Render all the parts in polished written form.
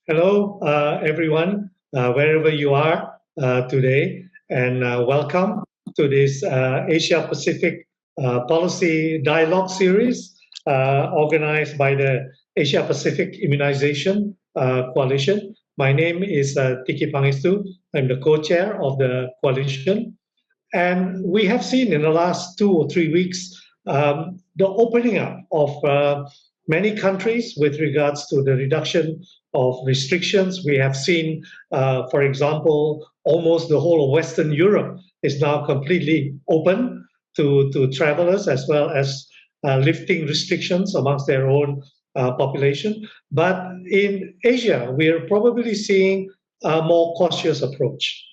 Hello, everyone, wherever you are today, and welcome to this Asia Pacific Policy Dialogue Series organized by the Asia Pacific Immunization Coalition. My name is Tiki Pangestu. I'm the co-chair of the coalition. And we have seen in the last 2 or 3 weeks the opening up of many countries with regards to the reduction of restrictions. We have seen, for example, almost the whole of Western Europe is now completely open to travelers, as well as lifting restrictions amongst their own population. But in Asia, we are probably seeing a more cautious approach.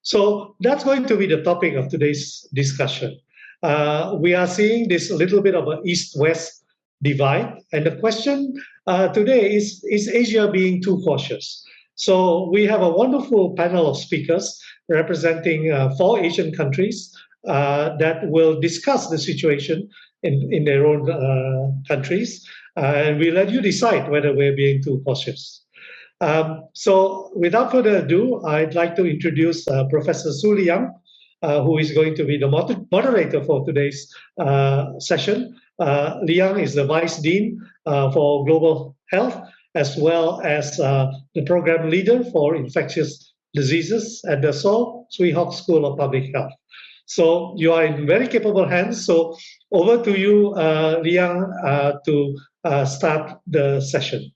So that's going to be the topic of today's discussion. We are seeing this a little bit of an east-west divide. And the question today is Asia being too cautious? So we have a wonderful panel of speakers representing 4 Asian countries that will discuss the situation in their own countries. And we let you decide whether we're being too cautious. So without further ado, I'd like to introduce Professor Su Liang, who is going to be the moderator for today's session. Liang is the Vice Dean for Global Health, as well as the Program Leader for Infectious Diseases at the Seoul Sui-Hok School of Public Health. So you are in very capable hands. So over to you, Liang, to start the session.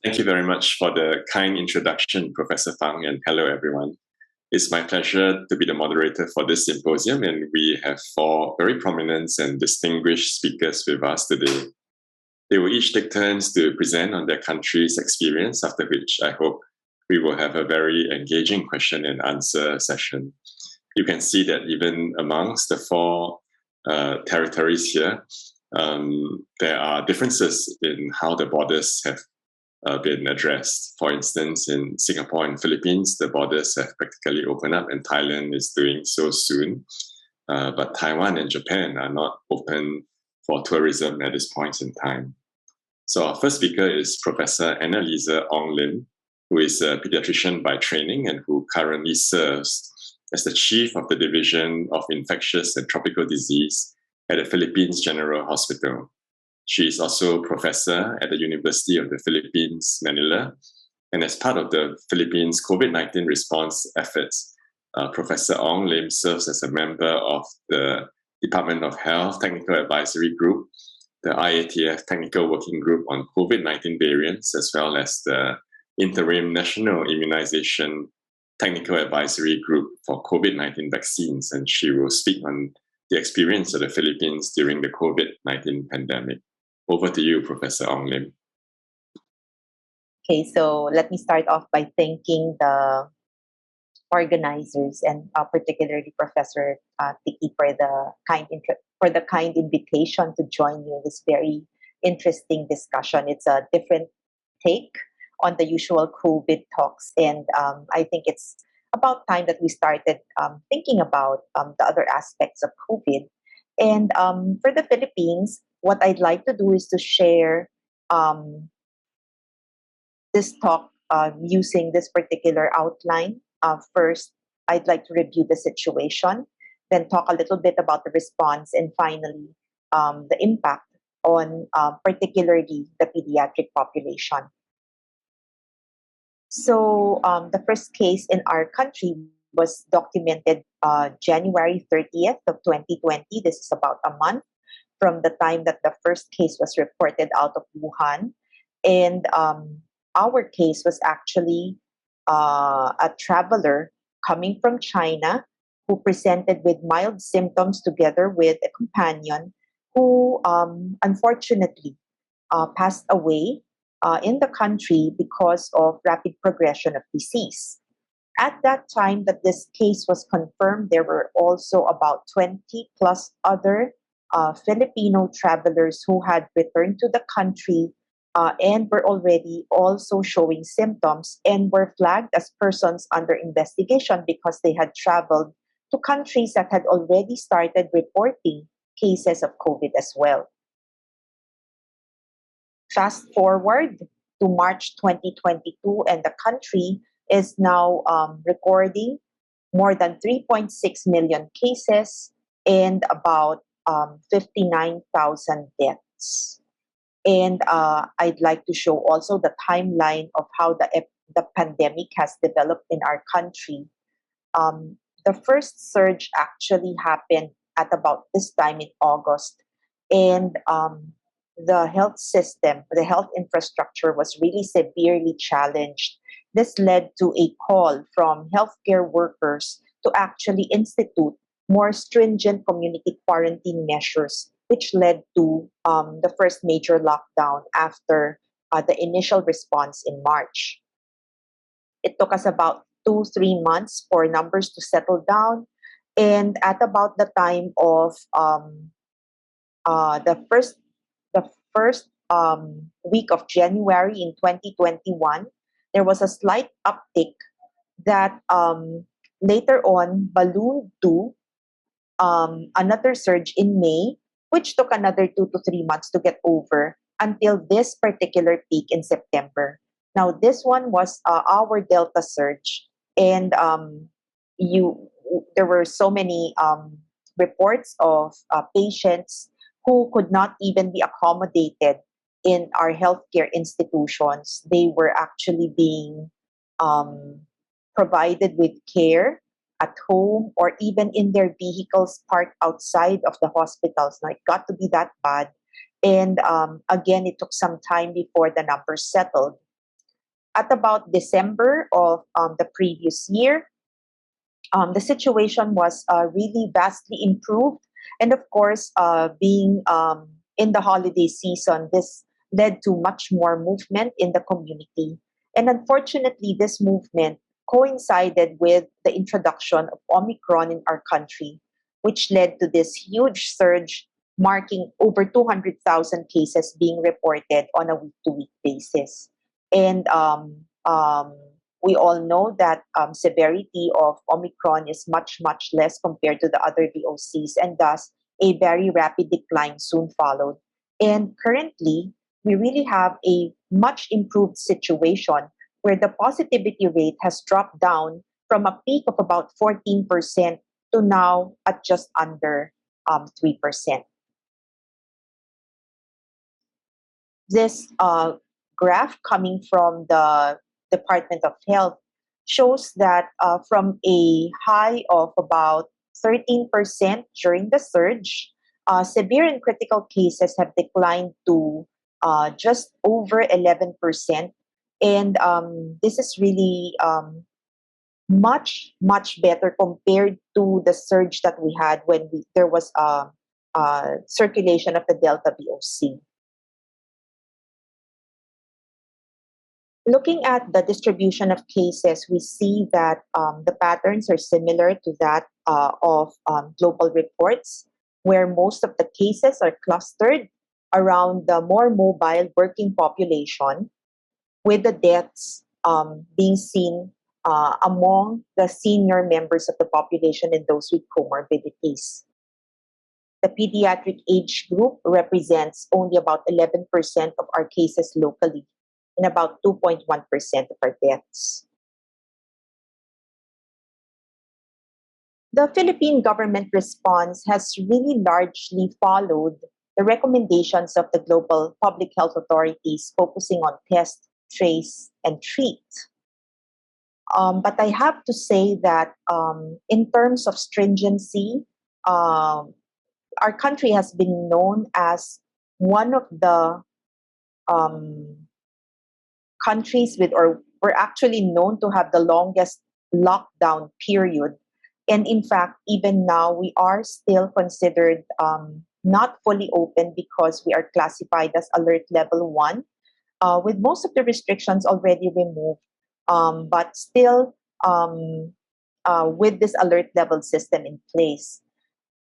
Thank you very much for the kind introduction, Professor Fang, and hello, everyone. It's my pleasure to be the moderator for this symposium, and we have 4 very prominent and distinguished speakers with us today. They will each take turns to present on their country's experience, after which I hope we will have a very engaging question and answer session. You can see that even amongst the 4 territories here, there are differences in how the borders have been addressed. For instance, in Singapore and Philippines, the borders have practically opened up, and Thailand is doing so soon. But Taiwan and Japan are not open for tourism at this point in time. So our first speaker is Professor Annalisa Ong Lim, who is a pediatrician by training and who currently serves as the chief of the Division of Infectious and Tropical Disease at the Philippines General Hospital. She is also professor at the University of the Philippines, Manila. And as part of the Philippines COVID-19 response efforts, Professor Ong Lim serves as a member of the Department of Health Technical Advisory Group, the IATF Technical Working Group on COVID-19 variants, as well as the Interim National Immunization Technical Advisory Group for COVID-19 vaccines. And she will speak on the experience of the Philippines during the COVID-19 pandemic. Over to you, Professor Ong Lim. Okay, so let me start off by thanking the organizers and particularly Professor Tiki for the kind invitation to join you in this very interesting discussion. It's a different take on the usual COVID talks, and I think it's about time that we started thinking about the other aspects of COVID. And for the Philippines, what I'd like to do is to share this talk using this particular outline. First, I'd like to review the situation, then talk a little bit about the response, and finally, the impact on particularly the pediatric population. So the first case in our country was documented January 30th of 2020. This is about a month from the time that the first case was reported out of Wuhan. And our case was actually a traveler coming from China who presented with mild symptoms together with a companion who unfortunately passed away in the country because of rapid progression of disease. At that time that this case was confirmed, there were also about 20 plus other Filipino travelers who had returned to the country and were already also showing symptoms and were flagged as persons under investigation because they had traveled to countries that had already started reporting cases of COVID as well. Fast forward to March 2022, and the country is now recording more than 3.6 million cases and about 59,000 deaths. And I'd like to show also the timeline of how the pandemic has developed in our country. The first surge actually happened at about this time in August, and the health system, the health infrastructure was really severely challenged. This led to a call from healthcare workers to actually institute more stringent community quarantine measures, which led to the first major lockdown after the initial response in March. It took us about 2-3 months for numbers to settle down, and at about the time of the first week of January in 2021, there was a slight uptick that later on ballooned to another surge in May, which took another 2 to 3 months to get over until this particular peak in September. Now, this one was our Delta surge, and there were so many reports of patients who could not even be accommodated in our healthcare institutions. They were actually being provided with care at home or even in their vehicles parked outside of the hospitals. Now, it got to be that bad. And again, it took some time before the numbers settled. At about December of the previous year, the situation was really vastly improved. And of course, being in the holiday season, this led to much more movement in the community. And unfortunately, this movement coincided with the introduction of Omicron in our country, which led to this huge surge, marking over 200,000 cases being reported on a week-to-week basis. And we all know that severity of Omicron is much, much less compared to the other VOCs, and thus a very rapid decline soon followed. And currently, we really have a much improved situation where the positivity rate has dropped down from a peak of about 14% to now at just under 3%. This graph coming from the Department of Health shows that from a high of about 13% during the surge, severe and critical cases have declined to just over 11%. And this is really much, much better compared to the surge that we had when there was circulation of the Delta VOC. Looking at the distribution of cases, we see that the patterns are similar to that of global reports, where most of the cases are clustered around the more mobile working population, with the deaths being seen among the senior members of the population and those with comorbidities. The pediatric age group represents only about 11% of our cases locally and about 2.1% of our deaths. The Philippine government response has really largely followed the recommendations of the global public health authorities, focusing on test, trace, and treat. But I have to say that in terms of stringency, our country has been known as one of the countries or we're actually known to have the longest lockdown period. And in fact, even now, we are still considered not fully open because we are classified as alert level 1, with most of the restrictions already removed, but still with this alert level system in place.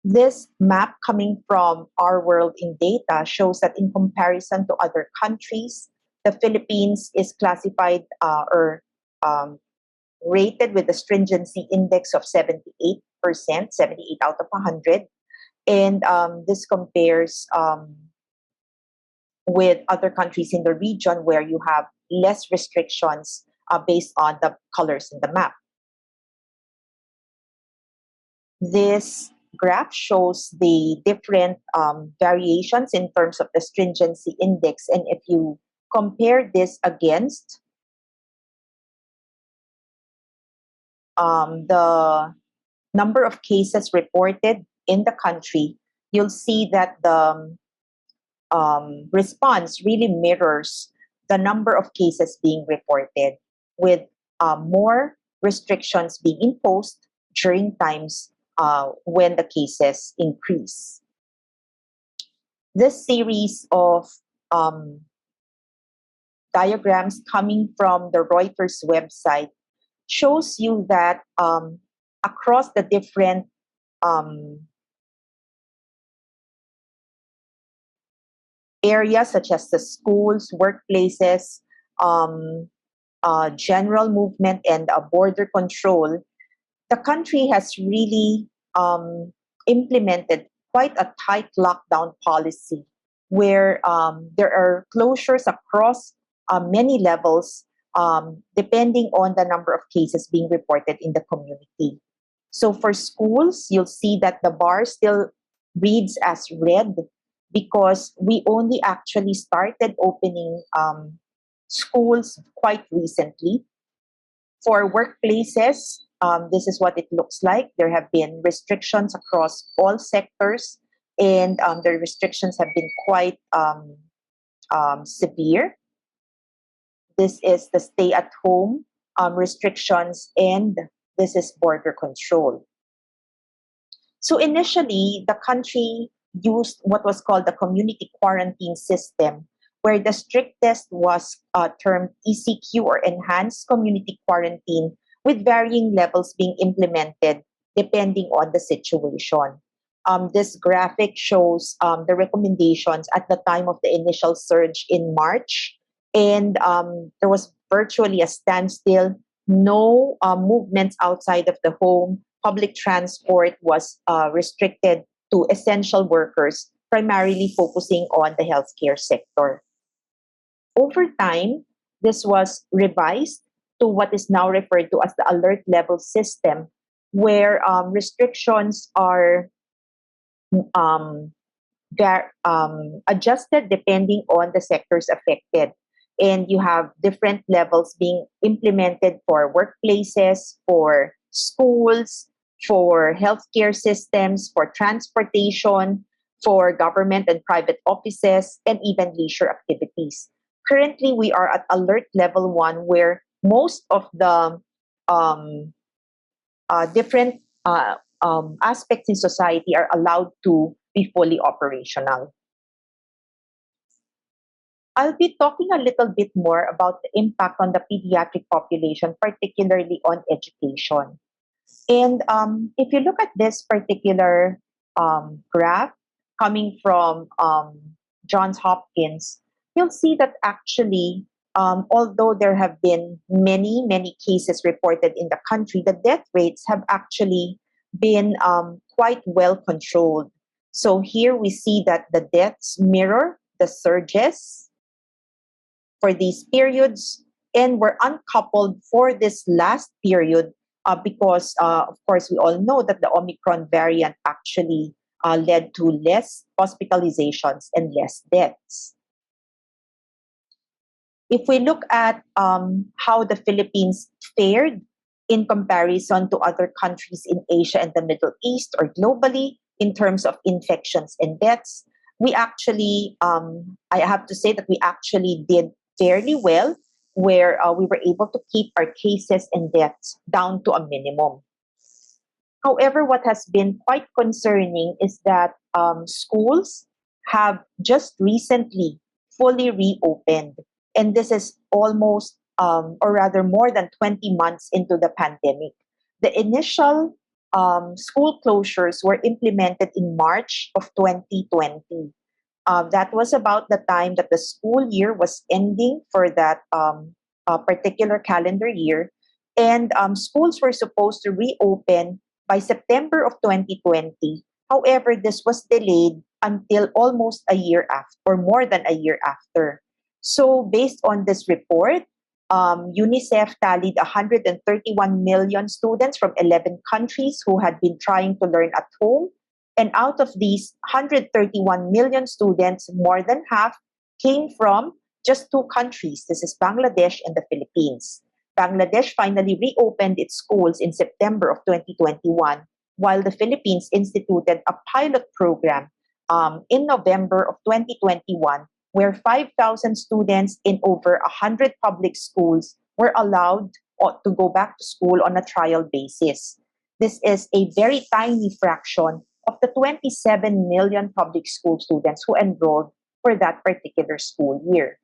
This map coming from Our World in Data shows that in comparison to other countries, the Philippines is classified or rated with a stringency index of 78%, 78 out of 100. And this compares with other countries in the region where you have less restrictions based on the colors in the map. This graph shows the different variations in terms of the stringency index. And if you compare this against the number of cases reported in the country, you'll see that the response really mirrors the number of cases being reported, with more restrictions being imposed during times when the cases increase. This series of diagrams coming from the Reuters website shows you that across the different areas, such as the schools, workplaces, general movement, and border control, the country has really implemented quite a tight lockdown policy where there are closures across many levels depending on the number of cases being reported in the community. So for schools, you'll see that the bar still reads as red because we only actually started opening schools quite recently. For workplaces, this is what it looks like. There have been restrictions across all sectors, and the restrictions have been quite severe. This is the stay-at-home restrictions, and this is border control. So initially, the country used what was called the community quarantine system, where the strictest was termed ECQ, or enhanced community quarantine, with varying levels being implemented depending on the situation. This graphic shows the recommendations at the time of the initial surge in March, and there was virtually a standstill, no movements outside of the home. Public transport was restricted to essential workers, primarily focusing on the healthcare sector. Over time, this was revised to what is now referred to as the alert level system, where restrictions are adjusted depending on the sectors affected. And you have different levels being implemented for workplaces, for schools, for healthcare systems, for transportation, for government and private offices, and even leisure activities. Currently, we are at alert level 1, where most of the different aspects in society are allowed to be fully operational. I'll be talking a little bit more about the impact on the pediatric population, particularly on education. And if you look at this particular graph coming from Johns Hopkins, you'll see that actually, although there have been many cases reported in the country, the death rates have actually been quite well controlled. So here we see that the deaths mirror the surges for these periods, and were uncoupled for this last period because, of course, we all know that the Omicron variant actually led to less hospitalizations and less deaths. If we look at how the Philippines fared in comparison to other countries in Asia and the Middle East, or globally, in terms of infections and deaths, we actually, I have to say that we actually did fairly well, where we were able to keep our cases and deaths down to a minimum. However, what has been quite concerning is that schools have just recently fully reopened. And this is almost, or rather more than 20 months into the pandemic. The initial school closures were implemented in March of 2020. That was about the time that the school year was ending for that particular calendar year. And schools were supposed to reopen by September of 2020. However, this was delayed until almost a year after, or more than a year after. So based on this report, UNICEF tallied 131 million students from 11 countries who had been trying to learn at home. And out of these 131 million students, more than half came from just two countries. This is Bangladesh and the Philippines. Bangladesh finally reopened its schools in September of 2021, while the Philippines instituted a pilot program in November of 2021, where 5,000 students in over 100 public schools were allowed to go back to school on a trial basis. This is a very tiny fraction of the 27 million public school students who enrolled for that particular school year.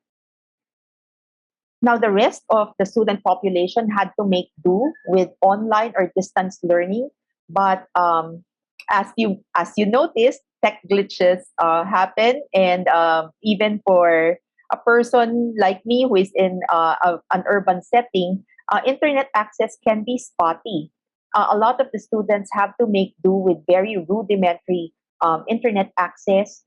Now, the rest of the student population had to make do with online or distance learning, but as you noticed, tech glitches happen, and even for a person like me who is in an urban setting, internet access can be spotty. A lot of the students have to make do with very rudimentary internet access.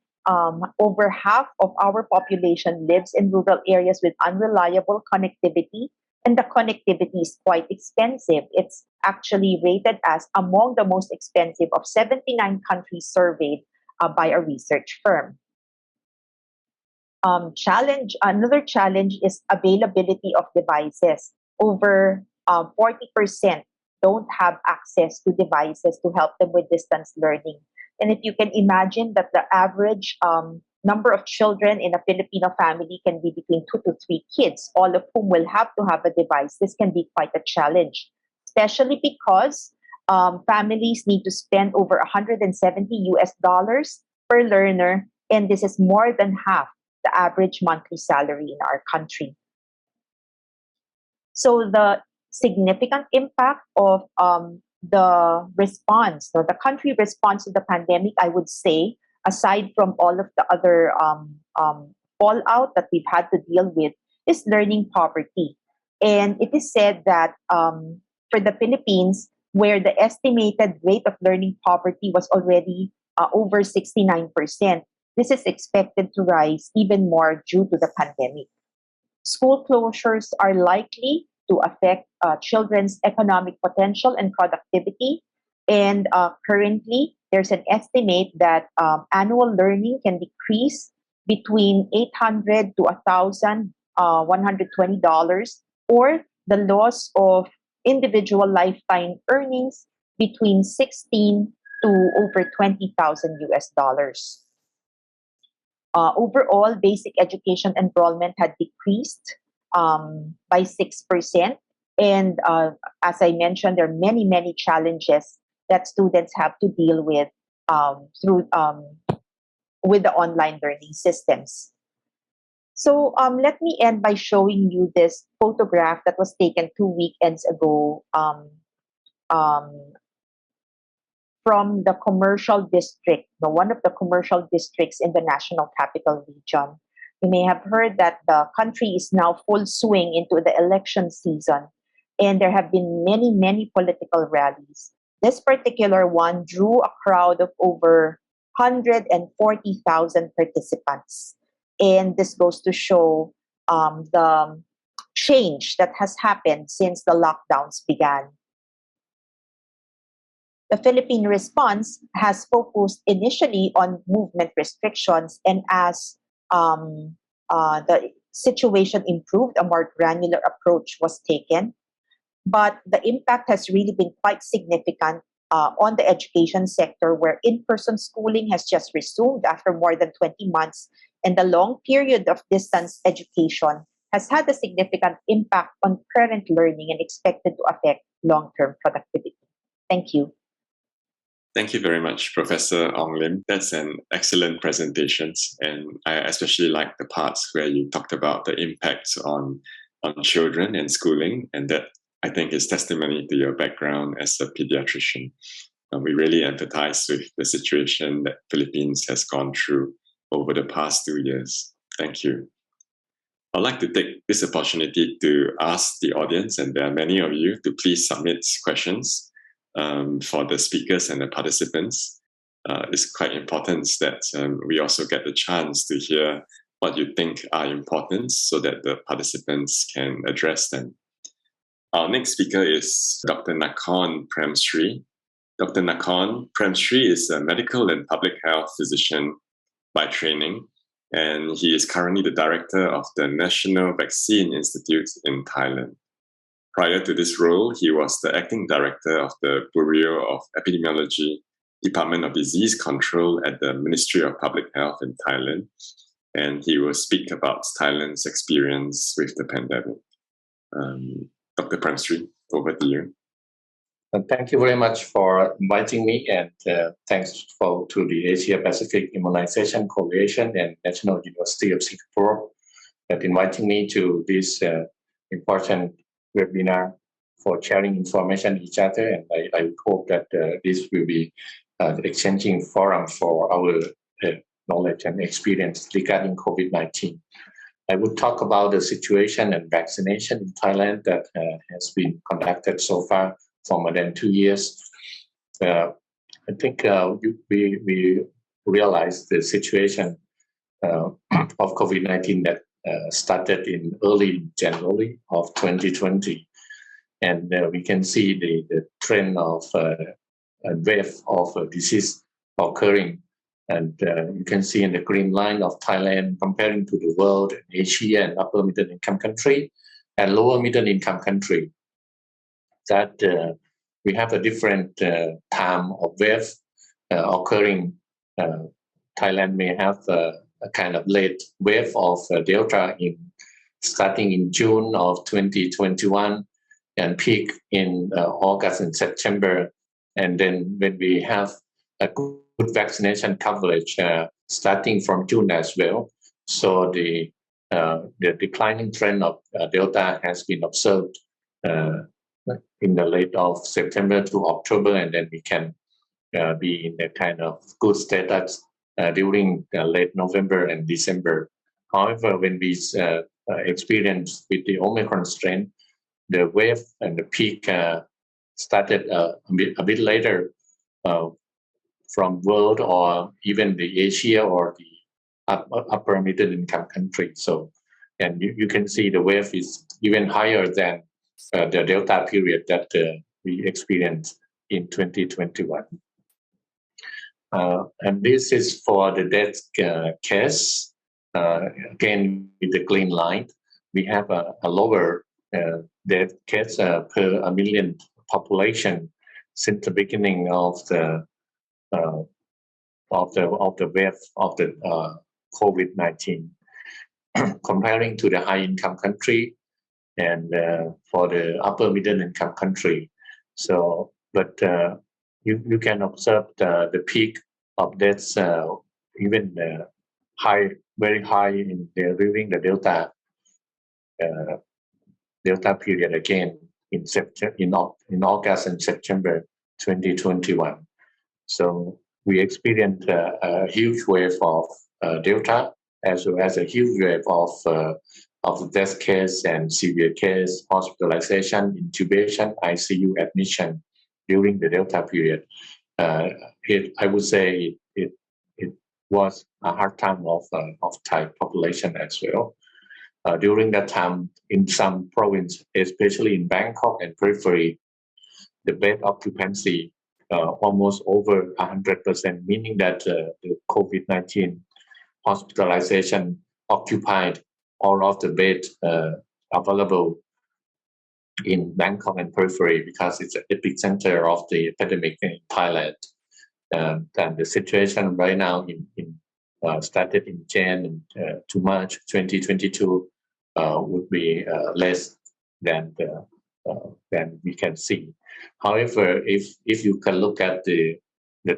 Over half of our population lives in rural areas with unreliable connectivity, and the connectivity is quite expensive. It's actually rated as among the most expensive of 79 countries surveyed by a research firm. Another challenge is availability of devices. Over 40% don't have access to devices to help them with distance learning. And if you can imagine that the average number of children in a Filipino family can be between 2 to 3 kids, all of whom will have to have a device, this can be quite a challenge, especially because families need to spend over 170 US dollars per learner, and this is more than half the average monthly salary in our country. So the significant impact of the response, the country response to the pandemic, I would say, aside from all of the other fallout that we've had to deal with, is learning poverty. And it is said that for the Philippines, where the estimated rate of learning poverty was already over 69%, this is expected to rise even more due to the pandemic. School closures are likely to affect children's economic potential and productivity. And currently, there's an estimate that annual learning can decrease between $800 to $1,120, or the loss of individual lifetime earnings between 16 to over 20,000 US dollars. Overall, basic education enrollment had decreased by 6%. And as I mentioned, there are many, many challenges that students have to deal with with the online learning systems. So let me end by showing you this photograph that was taken 2 weekends ago from the commercial district, one of the commercial districts in the National Capital Region. You may have heard that the country is now full swing into the election season, and there have been many, many political rallies. This particular one drew a crowd of over 140,000 participants. And this goes to show the change that has happened since the lockdowns began. The Philippine response has focused initially on movement restrictions, and as the situation improved, a more granular approach was taken. But the impact has really been quite significant on the education sector, where in-person schooling has just resumed after more than 20 months, and the long period of distance education has had a significant impact on current learning and expected to affect long-term productivity. Thank you. Thank you very much, Professor Ong Lim. That's an excellent presentation, and I especially like the parts where you talked about the impacts on children and schooling, and that I think is testimony to your background as a pediatrician. We really empathize with the situation that Philippines has gone through over the past 2 years. Thank you. I'd like to take this opportunity to ask the audience, and there are many of you, to please submit questions for the speakers and the participants. it's quite important that we also get the chance to hear what you think are important so that the participants can address them. Our next speaker is Dr. Nakorn Premsri. Dr. Nakorn Premsri is a medical and public health physician by training, and he is currently the director of the National Vaccine Institute in Thailand. Prior to this role, he was the acting director of the Bureau of Epidemiology, Department of Disease Control at the Ministry of Public Health in Thailand, and he will speak about Thailand's experience with the pandemic. Dr. Premsri, over to you. Thank you very much for inviting me, and thanks to the Asia Pacific Immunization Coalition and National University of Singapore for inviting me to this important webinar for sharing information with each other. And I hope that this will be exchanging forum for our knowledge and experience regarding COVID-19. I would talk about the situation and vaccination in Thailand that has been conducted so far for more than 2 years. I think we realized the situation of COVID-19 that started in early January of 2020. And we can see the trend of a wave of disease occurring. And you can see in the green line of Thailand comparing to the world, Asia and upper middle income country and lower middle income country, that we have a different time of wave occurring. Thailand may have a kind of late wave of Delta starting in June of 2021 and peak in August and September. And then when we have a good vaccination coverage starting from June as well. So the declining trend of Delta has been observed in the late of September to October, and then we can be in a kind of good status during late November and December. However, when we experience with the Omicron strain, the wave and the peak started a bit later from world or even the Asia or the upper middle income country. So, and you can see the wave is even higher than the Delta period that we experienced in 2021. And this is for the death case. Again, with the green line, we have a lower death case per a million population since the beginning of the wave of the COVID-19, comparing to the high-income country and for the upper middle income country. So, but you can observe the peak of deaths even high, very high during the Delta period again in August and September 2021. So we experienced a huge wave of Delta, as well as a huge wave of death case and severe case, hospitalization, intubation, ICU admission during the Delta period. I would say it was a hard time of Thai population as well. During that time, in some province, especially in Bangkok and periphery, the bed occupancy almost over 100%, meaning that the COVID-19 hospitalization occupied all of the bed available in Bangkok and periphery because it's an epicenter of the epidemic in Thailand. And the situation right now started in January to March 2022 would be less than we can see. However, if you can look at the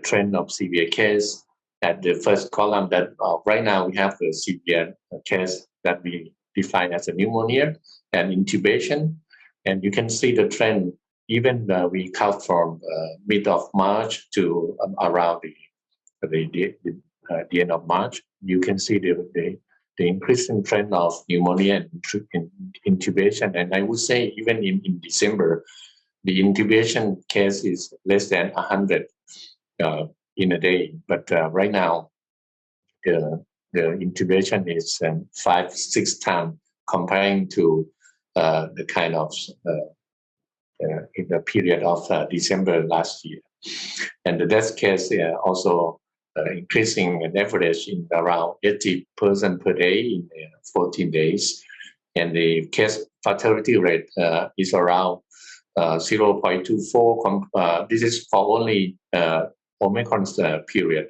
trend of severe case at the first column, that right now we have the severe case that we define as a pneumonia and intubation, and you can see the trend even we count from mid of March to around the end of March. You can see the increasing trend of pneumonia and intubation, and I would say even in December, the intubation case is less than 100 in a day. But right now, the intubation is 5-6 times comparing to the kind of in the period of December last year. And the death case also increasing an average in around 80% per day in 14 days. And the case fatality rate is around 0.24. This is for only Omicron's period.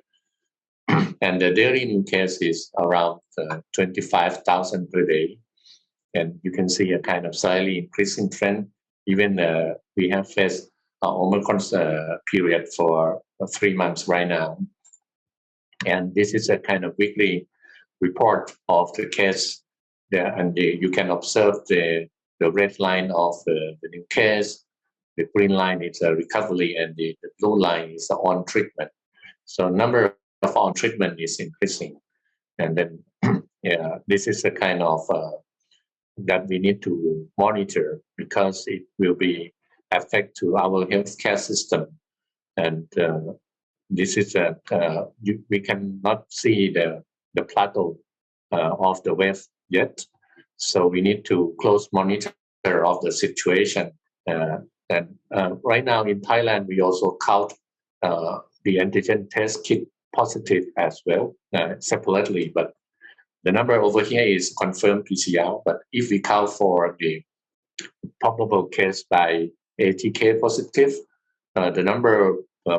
And the daily new case is around 25,000 per day. And you can see a kind of slightly increasing trend. Even we have faced Omicron's period for 3 months right now. And this is a kind of weekly report of the case there, and you can observe the red line of the new case, the green line is a recovery, and the blue line is on treatment. So number of on treatment is increasing. And then yeah, this is a kind of that we need to monitor because it will be affect to our healthcare system. And this is we cannot see the plateau of the wave yet. So we need to close monitor of the situation. And right now in Thailand, we also count the antigen test kit positive as well, separately. But the number over here is confirmed PCR. But if we count for the probable case by ATK positive, the number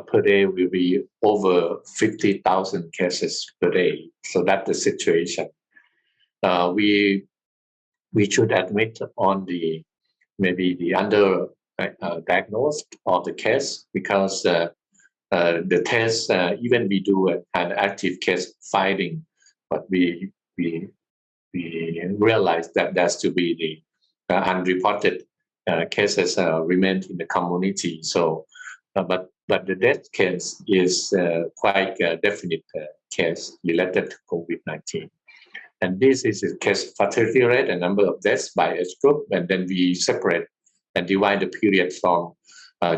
per day will be over 50,000 cases per day. So that's the situation. We should admit on maybe the under diagnosed of the case because the test even we do an active case finding, but we realize that that's to be the unreported cases remain in the community. So, but the death case is quite a definite case related to COVID-19. And this is a case fatality rate and number of deaths by age group. And then we separate and divide the period from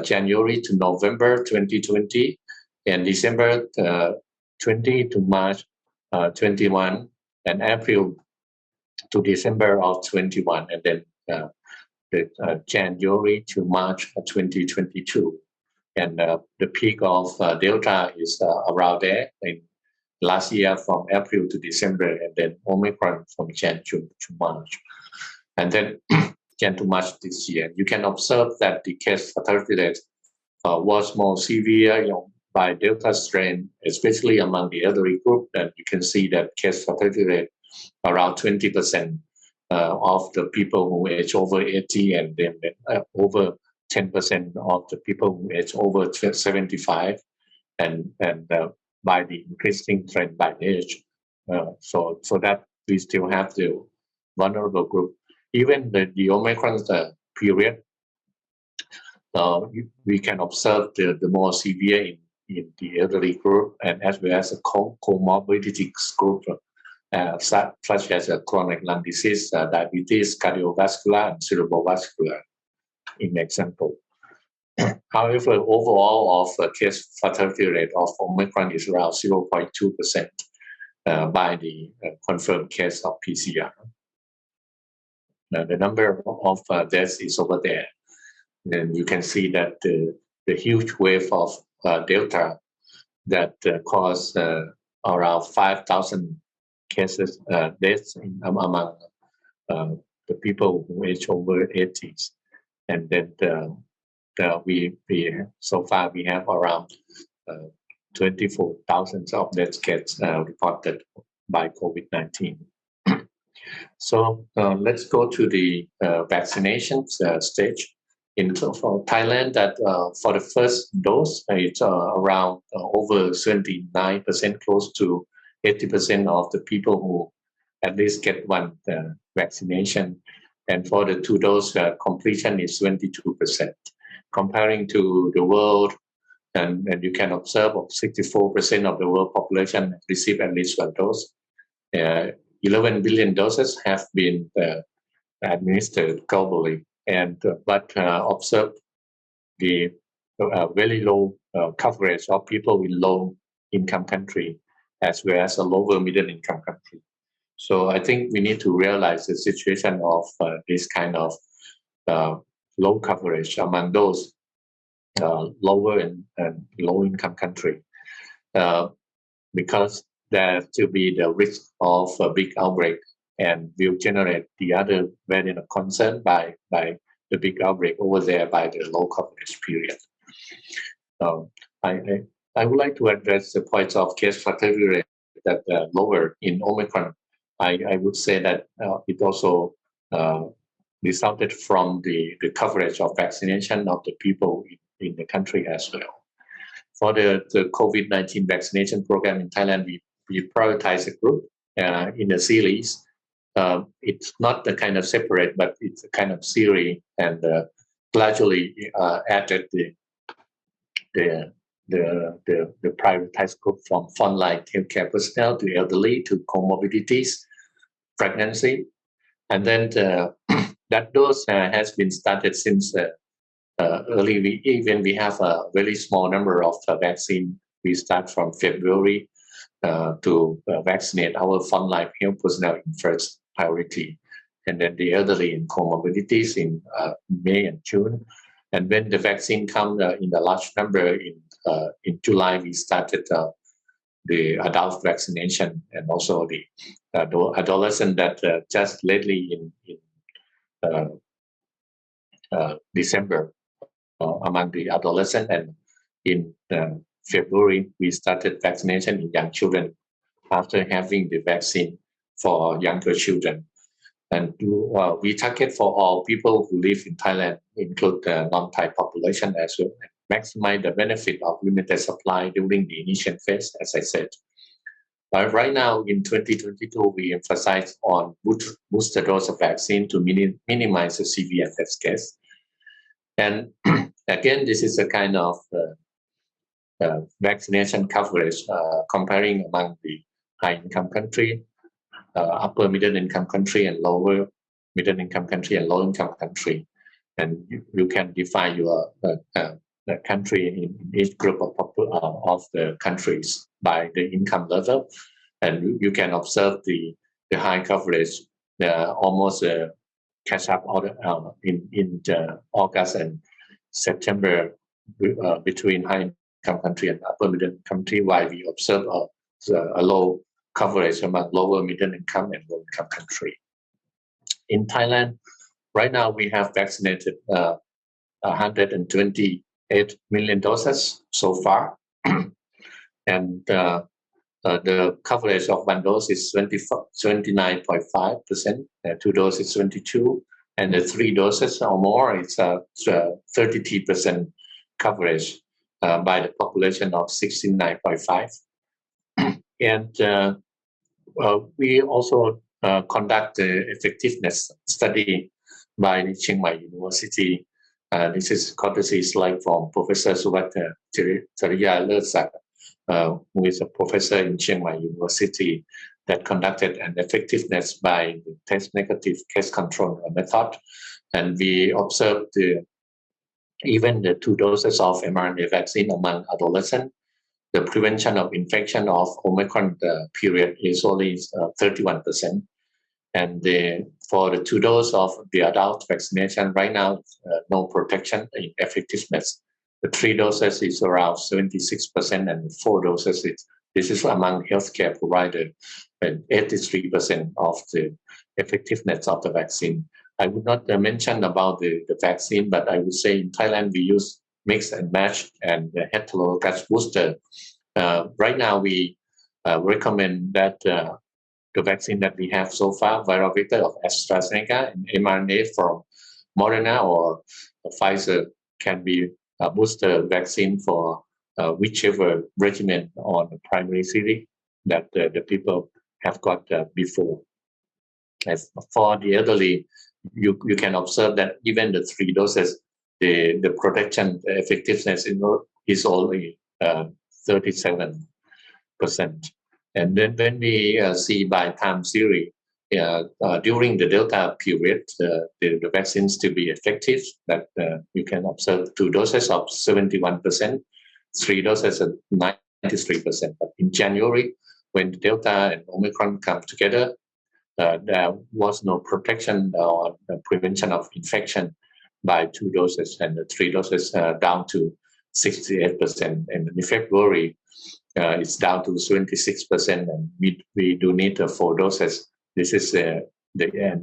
January to November 2020 and December 20 to March 21 and April to December of 21 and then the January to March 2022. And the peak of Delta is around there in last year from April to December, and then Omicron from Jan to March. And then Jan to March this year. You can observe that the case fatality rate was more severe by Delta strain, especially among the elderly group. And you can see that case fatality rate around 20% of the people who age over 80 and then over 10% of the people who age over 75 and by the increasing trend by age. So that we still have the vulnerable group. Even the Omicron period, we can observe the more severe in the elderly group and as well as a comorbidity group, such as chronic lung disease, diabetes, cardiovascular, and cerebrovascular, in example. However, overall of case fatality rate of Omicron is around 0.2% by the confirmed case of PCR. Now, the number of deaths is over there. And you can see that the huge wave of Delta that caused around 5,000 cases, deaths among the people who age over 80s. And then we so far we have around 24,000 of death cases reported by COVID-19. So let's go to the vaccination stage. In for Thailand, that for the first dose, it's around over 79%, close to 80% of the people who at least get one vaccination. And for the 2 dose, completion is 22%. Comparing to the world, and you can observe 64% of the world population receive at least 1 dose. 11 billion doses have been administered globally, and but observe the very low coverage of people with low income country as well as a lower middle income country. So I think we need to realize the situation of this kind of low coverage among those lower and low income country, because there to be the risk of a big outbreak and will generate the other variant of concern by the big outbreak over there by the low coverage period. I would like to address the points of case fatality rate that lower in Omicron. I would say that it also resulted from the coverage of vaccination of the people in the country as well. For the COVID-19 vaccination program in Thailand, we prioritize a group in a series. It's not the kind of separate, but it's a kind of series, and gradually added the prioritized group from frontline healthcare personnel to elderly to comorbidities, pregnancy, and then that dose has been started since early. We have a very small number of vaccine. We start from February to vaccinate our frontline health personnel in first priority, and then the elderly and comorbidities in May and June. And when the vaccine comes in a large number in July, we started the adult vaccination and also the adolescent that just lately in December among the adolescent, and in February we started vaccination in young children after having the vaccine for younger children. And we target for all people who live in Thailand, include the non-Thai population as well, maximize the benefit of limited supply during the initial phase, as I said. But right now in 2022, we emphasize on booster dose of vaccine to minimize the severe death case. And again, this is a kind of vaccination coverage comparing among the high-income country, upper middle-income country, and lower middle-income country and low-income country. And you can define your country in each group of the countries by the income level, and you can observe the high coverage almost catch up in August and September between high-income country and upper middle country, while we observe a low coverage among lower middle income and low income country. In Thailand, right now we have vaccinated 128 million doses so far, and the coverage of one dose is 29.5%, two doses 22, and the three doses or more it's 33% coverage by the population of 69.5. And we also conduct the effectiveness study by the Chiang Mai University. This is courtesy slide from Professor Suvat Chariya Lersak, who is a professor in Chiang Mai University, that conducted an effectiveness by the test negative case control method. And we observed even the two doses of mRNA vaccine among adolescents. The prevention of infection of Omicron period is only 31%. And for the two doses of the adult vaccination, right now, no protection in effectiveness. The three doses is around 76%, and the four doses, this is among healthcare providers, and 83% of the effectiveness of the vaccine. I would not mention about the vaccine, but I would say in Thailand, we use mix and match and the heterologous booster. Right now, we recommend that the vaccine that we have so far, viral vector of AstraZeneca and mRNA from Moderna or Pfizer, can be a booster vaccine for whichever regimen on the primary series that the people have got before. As for the elderly, you can observe that even the three doses, the protection effectiveness is only 37%. And then when we see by time series, during the Delta period, the vaccines to be effective, that you can observe two doses of 71%, three doses of 93%. But in January, when Delta and Omicron come together, there was no protection or prevention of infection by 2 doses, and the 3 doses down to 68%. And in February, it's down to 76%, and we do need 4 doses. This is the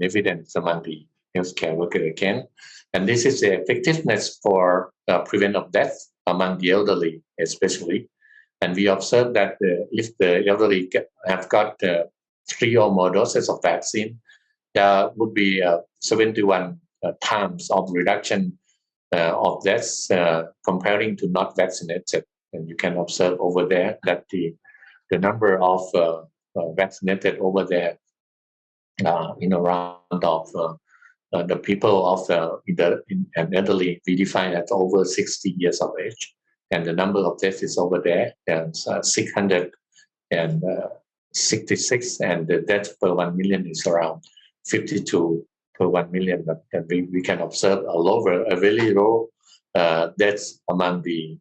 evidence among the healthcare worker again. And this is the effectiveness for prevent of death among the elderly, especially. And we observe that if the elderly have got 3 or more doses of vaccine, there would be 71 times of reduction of deaths comparing to not vaccinated. And you can observe over there that the number of vaccinated over there in around of the people of an elderly we define as over 60 years of age, and the number of deaths is over there and 666, and the death per 1 million is around 52 per 1 million. But we can observe a very low deaths among the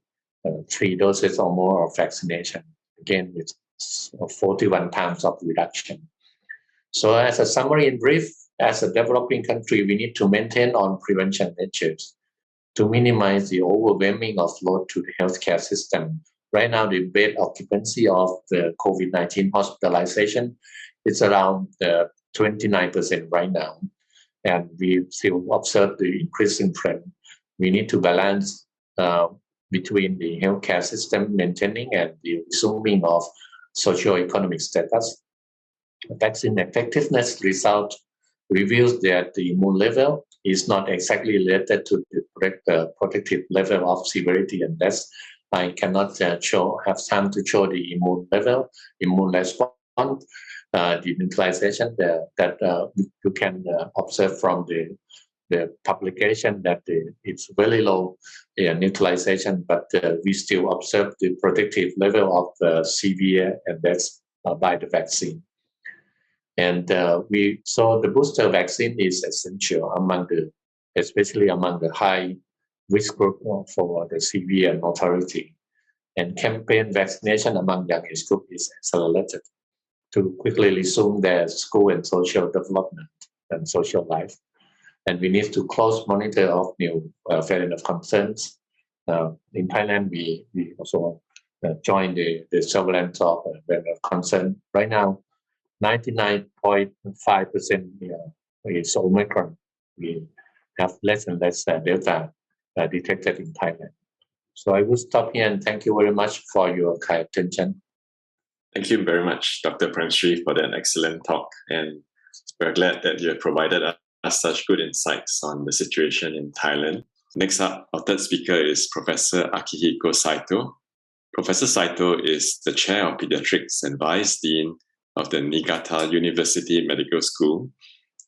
3 doses or more of vaccination. Again, with 41 times of reduction. So as a summary in brief, as a developing country, we need to maintain on prevention measures to minimize the overwhelming of load to the healthcare system. Right now, the bed occupancy of the COVID-19 hospitalization is around 29% right now. And we still observe the increasing trend. We need to balance between the healthcare system maintaining and the resuming of socio-economic status. Vaccine effectiveness result reveals that the immune level is not exactly related to the protective level of severity and death. I cannot have time to show the immune level, immune response, the neutralization that you can observe from the publication that it's very low neutralization, but we still observe the protective level of severe and deaths by the vaccine. And we saw the booster vaccine is essential especially among the high risk group for the severe mortality. And campaign vaccination among young age group is accelerated to quickly resume their school and social development and social life. And we need to close monitor of new variant of concerns. In Thailand, we also joined the surveillance of variant of concern. Right now, 99.5% is Omicron. We have less and less Delta detected in Thailand. So I will stop here and thank you very much for your kind attention. Thank you very much, Dr. Premshri, for that excellent talk. And we're glad that you have provided us such good insights on the situation in Thailand. Next up, our third speaker is Professor Akihiko Saito. Professor Saito is the Chair of Pediatrics and Vice Dean of the Niigata University Medical School.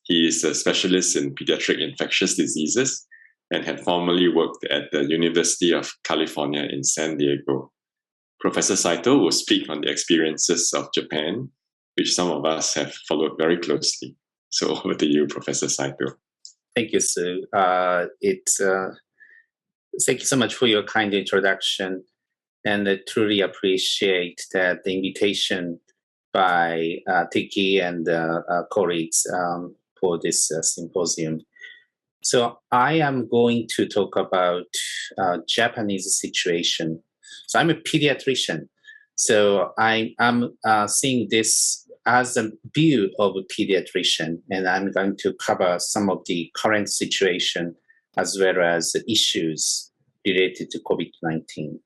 He is a specialist in pediatric infectious diseases and had formerly worked at the University of California in San Diego. Professor Saito will speak on the experiences of Japan, which some of us have followed very closely. So over to you, Professor Saito. Thank you, Sue. Thank you so much for your kind introduction, and I truly appreciate that the invitation by Tiki and colleagues for this symposium. So I am going to talk about Japanese situation. So I'm a pediatrician. So I am seeing this as a view of a pediatrician, and I'm going to cover some of the current situation as well as issues related to COVID-19.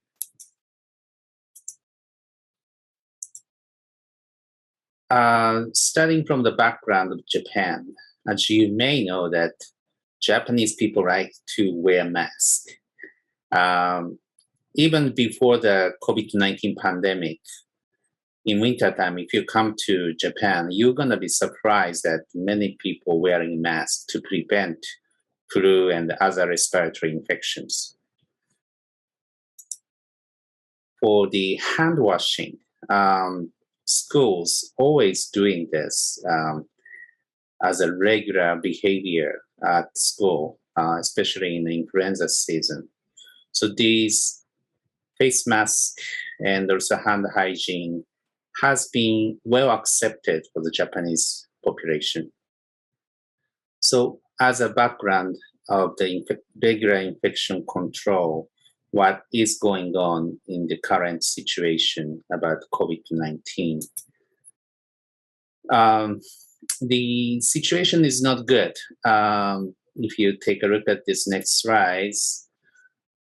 Starting from the background of Japan, as you may know that Japanese people like to wear masks. Even before the COVID-19 pandemic, in wintertime, if you come to Japan, you're going to be surprised that many people wearing masks to prevent flu and other respiratory infections. For the hand washing, schools always doing this as a regular behavior at school, especially in the influenza season. So these face mask and also hand hygiene has been well accepted for the Japanese population. So as a background of the regular infection control, what is going on in the current situation about COVID-19? The situation is not good. If you take a look at this next slide,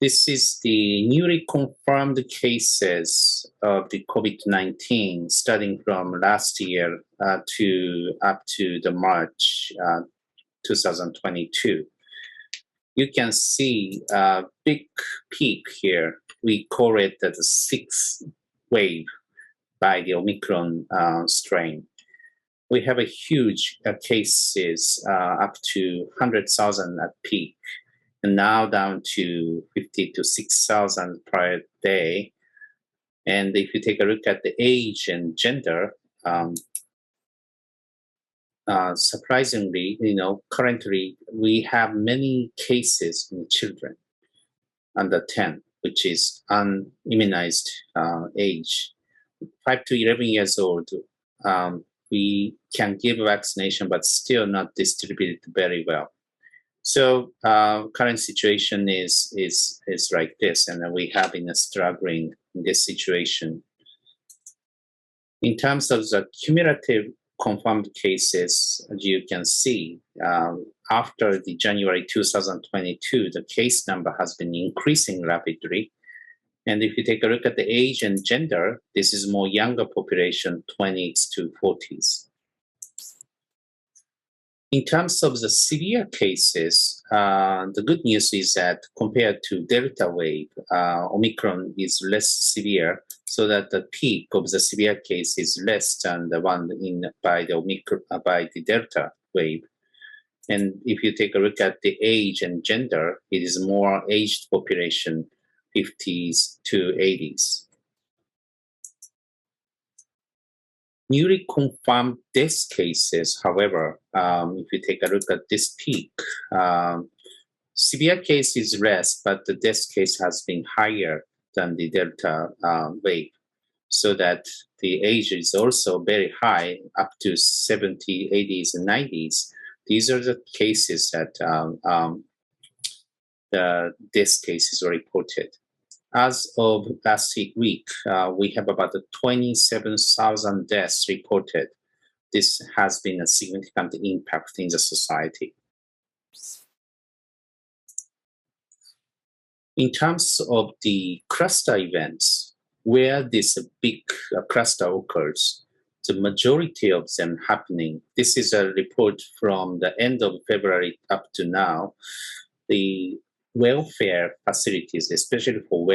this is the newly confirmed cases of the COVID-19 starting from last year to up to the March 2022. You can see a big peak here. We call it the sixth wave by the Omicron strain. We have a huge cases up to 100,000 at peak, and now down to 50 to 6,000 per day. And if you take a look at the age and gender, surprisingly, currently we have many cases in children under 10, which is unimmunized age. 5 to 11 years old, we can give vaccination, but still not distributed very well. So current situation is like this, and we have been struggling in this situation. In terms of the cumulative confirmed cases, as you can see, after the January 2022, the case number has been increasing rapidly. And if you take a look at the age and gender, this is more younger population, 20s to 40s. In terms of the severe cases, the good news is that compared to Delta wave, Omicron is less severe, so that the peak of the severe case is less than the one by the Delta wave. And if you take a look at the age and gender, it is more aged population, 50s to 80s. Newly confirmed death cases, however, if you take a look at this peak, severe case is less, but the death case has been higher than the Delta wave, so that the age is also very high, up to 70, 80s, and 90s. These are the cases that the death cases are reported. As of last week, we have about 27,000 deaths reported. This has been a significant impact in the society. In terms of the cluster events, where this big cluster occurs, the majority of them happening, this is a report from the end of February up to now, the welfare facilities, especially for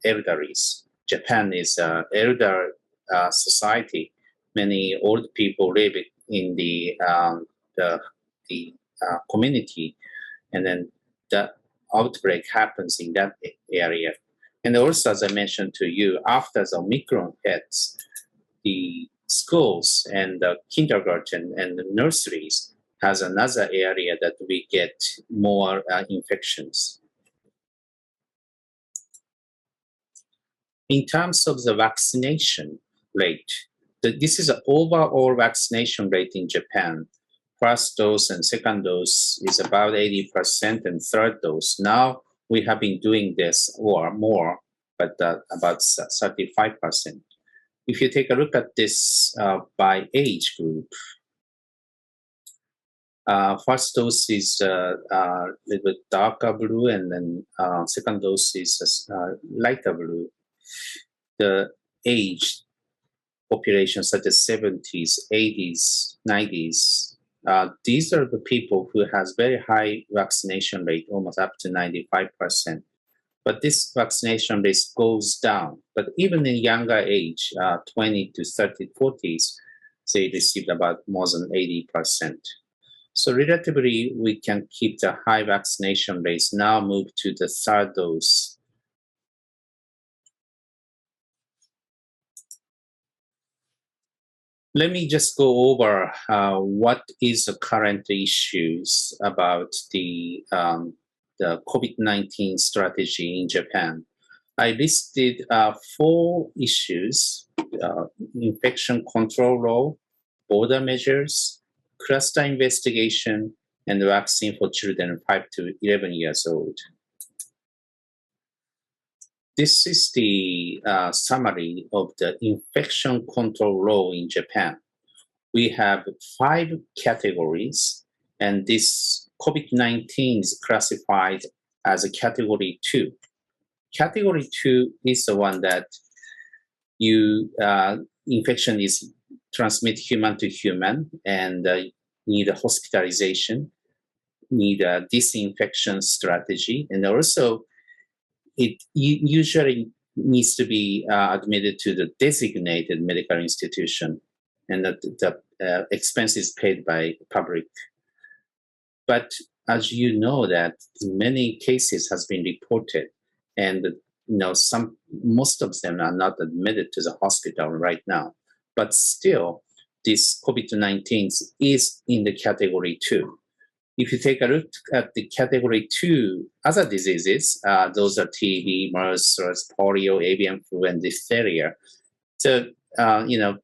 elderlies. Japan is an elder society. Many old people live in the community, and then the outbreak happens in that area. And also, as I mentioned to you, after the Omicron hits, the schools and the kindergarten and the nurseries has another area that we get more infections. In terms of the vaccination rate, this is an overall vaccination rate in Japan. First dose and second dose is about 80%, and third dose. Now we have been doing this or more, but about 35%. If you take a look at this by age group, first dose is a little bit darker blue, and then second dose is lighter blue. The age population, such as 70s, 80s, 90s, these are the people who has very high vaccination rate, almost up to 95%. But this vaccination rate goes down. But even in younger age, 20 to 30, 40s, they received about more than 80%. So relatively, we can keep the high vaccination rates, now move to the third dose. Let me just go over what is the current issues about the COVID-19 strategy in Japan. I listed 4 issues: infection control law, border measures, cluster investigation, and vaccine for children 5 to 11 years old. This is the summary of the infection control law in Japan. We have 5 categories, and this COVID-19 is classified as a category 2. Category 2 is the one that infection is transmit human to human and need a hospitalization, need a disinfection strategy, and also it usually needs to be admitted to the designated medical institution, and the expense is paid by public. But as you know, that many cases has been reported, and most of them are not admitted to the hospital right now. But still, this COVID-19 is in the category 2. If you take a look at the category 2 other diseases, those are TB, MERS, polio, avian flu, and diphtheria. So,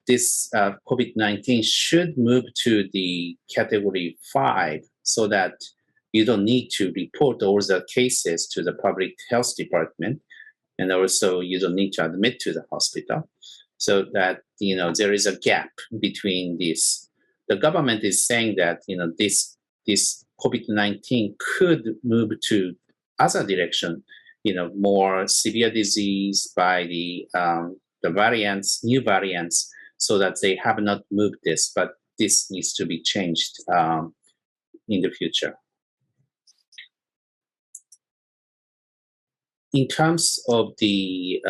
this COVID-19 should move to the category 5 so that you don't need to report all the cases to the public health department, and also you don't need to admit to the hospital. So that, there is a gap between this. The government is saying that, this COVID-19 could move to other direction, more severe disease by the variants, new variants, so that they have not moved this, but this needs to be changed in the future. In terms of the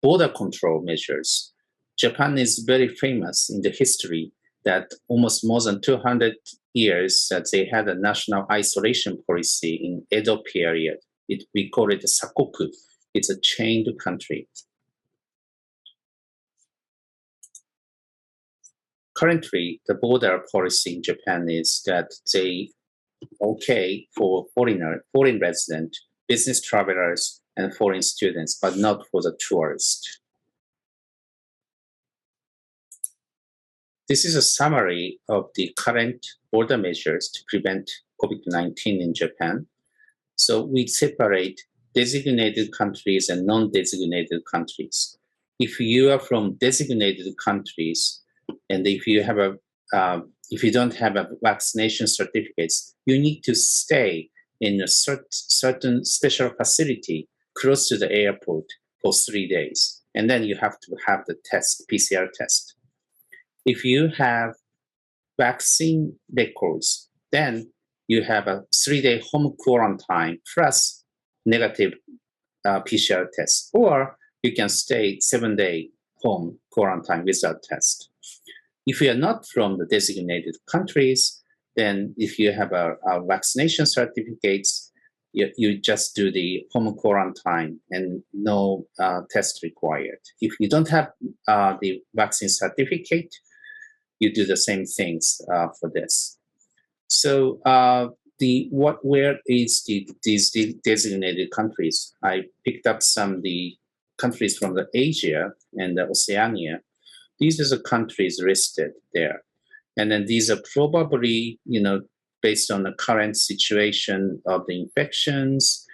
border control measures, Japan is very famous in the history that almost more than 200 years that they had a national isolation policy in Edo period. We call it sakoku. It's a chained country. Currently, the border policy in Japan is that they okay for foreign resident, business travelers, and foreign students, but not for the tourists. This is a summary of the current border measures to prevent COVID-19 in Japan. So we separate designated countries and non-designated countries. If you are from designated countries, and if you don't have a vaccination certificates, you need to stay in a certain special facility close to the airport for 3 days, and then you have to have the test, PCR test. If you have vaccine records, then you have a 3-day home quarantine plus negative PCR test, or you can stay 7-day home quarantine without test. If you are not from the designated countries, then if you have a vaccination certificates, you just do the home quarantine and no test required. If you don't have the vaccine certificate, you do the same things for this. So where is these designated countries? I picked up some of the countries from the Asia and the Oceania. These are the countries listed there. And then these are probably, based on the current situation of the infections,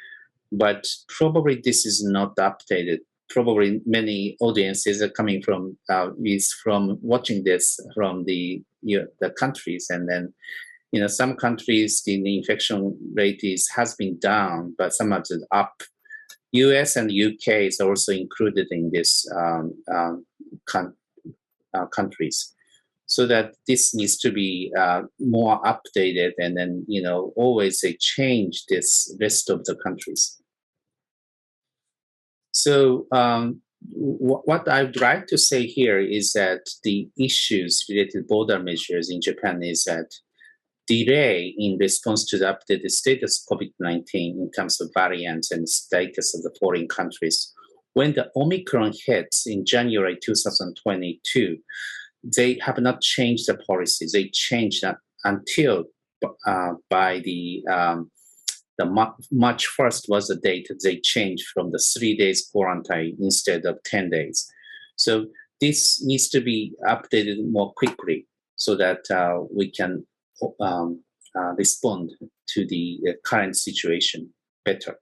but probably this is not updated. Probably many audiences are coming from watching this from the countries, and then some countries the infection rate has been down, but some of it up. U.S. and UK is also included in this countries, so that this needs to be more updated, and then always they change this list of the countries. So what I'd like to say here is that the issues related to border measures in Japan is that delay in response to the updated status of COVID-19 in terms of variants and status of the foreign countries. When the Omicron hits in January 2022, they have not changed the policy. They changed that until by the the March 1st was the date they changed from the 3 days quarantine instead of 10 days. So this needs to be updated more quickly so that we can respond to the current situation better.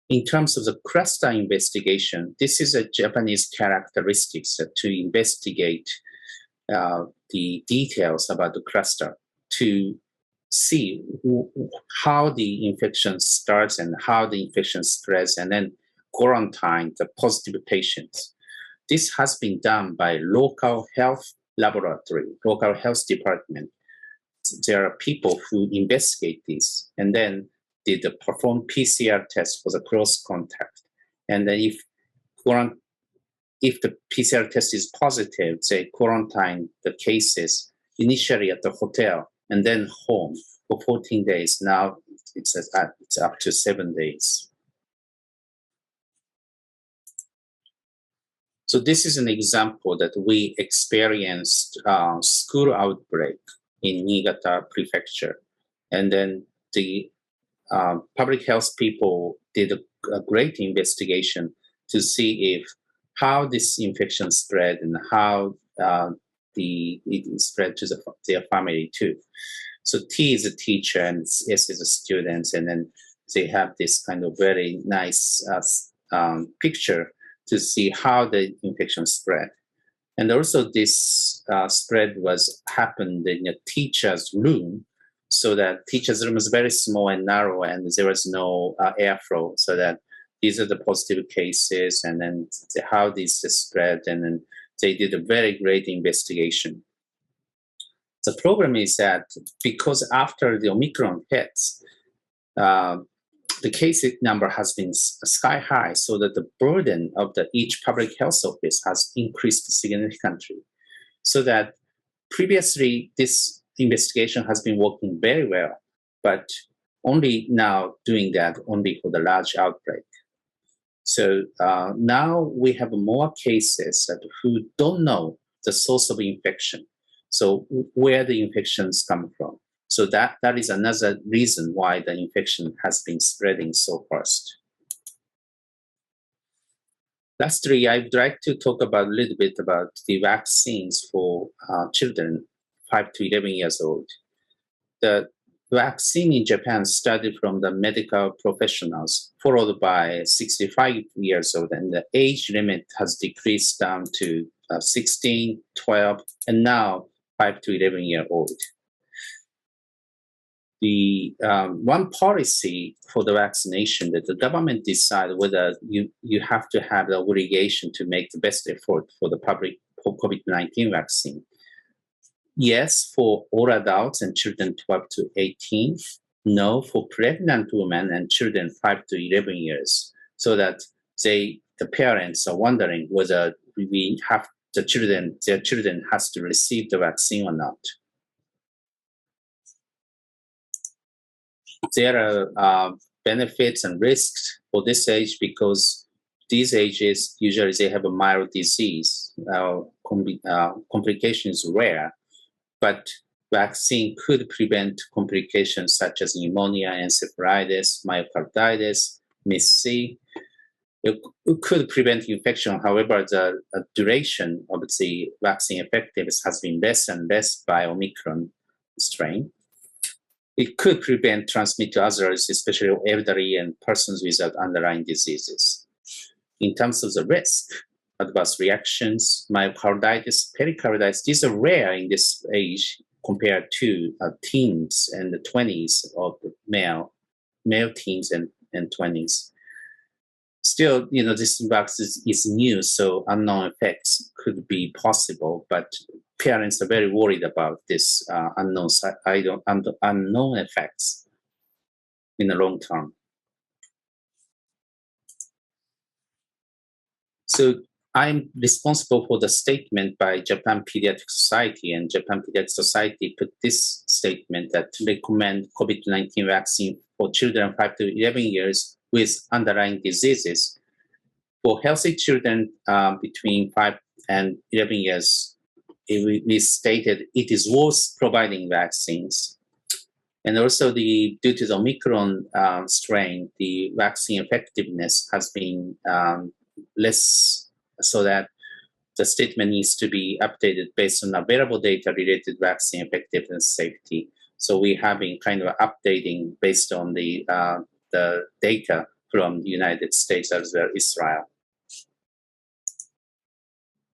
In terms of the cluster investigation, this is a Japanese characteristics to investigate the details about the cluster to see how the infection starts and how the infection spreads, and then quarantine the positive patients. This has been done by local health laboratory, local health department. There are people who investigate this and then did perform PCR test for the close contact. And then if the PCR test is positive, they quarantine the cases initially at the hotel and then home for 14 days. Now it's up to 7 days. So this is an example that we experienced school outbreak in Niigata Prefecture. And then the public health people did a great investigation to see how this infection spread and how it spread to their family too. So T is a teacher and S is a student, and then they have this kind of very nice picture to see how the infection spread. And also this spread happened in a teacher's room, so that teacher's room is very small and narrow and there was no airflow, so that these are the positive cases and then how this spread, and then they did a very great investigation. The problem is that because after the Omicron hits, the case number has been sky high, so that the burden of each public health office has increased significantly. So that previously this investigation has been working very well, but only now doing that only for the large outbreak. So now we have more cases who don't know the source of infection, so where the infections come from. So that is another reason why the infection has been spreading so fast. Lastly, I'd like to talk about a little bit about the vaccines for children 5 to 11 years old. The vaccine in Japan started from the medical professionals, followed by 65 years old, and the age limit has decreased down to 16, 12, and now 5 to 11 year old. The one policy for the vaccination that the government decide whether you have to have the obligation to make the best effort for the public for COVID-19 vaccine. Yes, for all adults and children 12 to 18. No, for pregnant women and children 5 to 11 years, so that the parents are wondering whether their children has to receive the vaccine or not. There are benefits and risks for this age because these ages usually they have a mild disease. Complications rare, but vaccine could prevent complications such as pneumonia, encephalitis, myocarditis, MIS-C. It could prevent infection. However, the duration of the vaccine effectiveness has been less and less by Omicron strain. It could prevent transmission to others, especially elderly and persons without underlying diseases. In terms of the risk, adverse reactions, myocarditis, pericarditis, these are rare in this age compared to teens and the 20s of male teens and 20s. Still, this vaccine is new, so unknown effects could be possible, but parents are very worried about this unknown effects in the long term. So I'm responsible for the statement by Japan Pediatric Society, and Japan Pediatric Society put this statement that to recommend COVID-19 vaccine for children 5 to 11 years with underlying diseases. For healthy children between 5 and 11 years, we stated it is worth providing vaccines. And also, due to the Omicron strain, the vaccine effectiveness has been less, so that the statement needs to be updated based on available data related to vaccine effectiveness safety. So we have been kind of updating based on the data from the United States as well as Israel.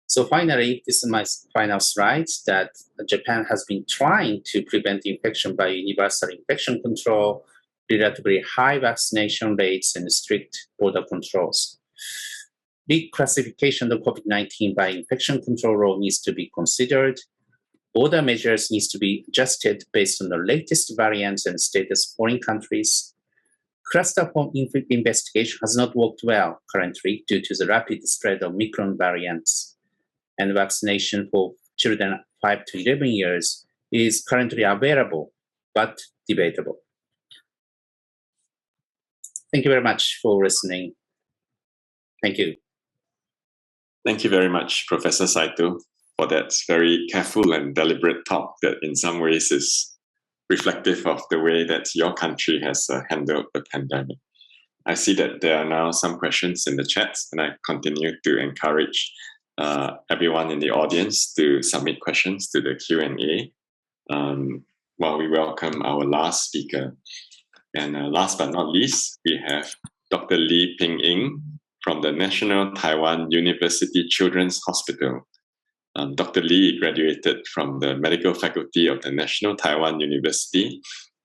So finally, this is my final slide, that Japan has been trying to prevent infection by universal infection control, relatively high vaccination rates, and strict border controls. Reclassification of COVID-19 by infection control role needs to be considered. Border measures needs to be adjusted based on the latest variants and status of foreign countries. Cluster form inflict investigation has not worked well currently due to the rapid spread of Omicron variants. And vaccination for children 5 to 11 years is currently available, but debatable. Thank you very much for listening. Thank you. Thank you very much, Professor Saito, for that very careful and deliberate talk that in some ways is reflective of the way that your country has handled the pandemic. I see that there are now some questions in the chat, and I continue to encourage everyone in the audience to submit questions to the Q&A while we welcome our last speaker. And last but not least, we have Dr. Lee Ping-Ying from the National Taiwan University Children's Hospital. Dr. Lee graduated from the medical faculty of the National Taiwan University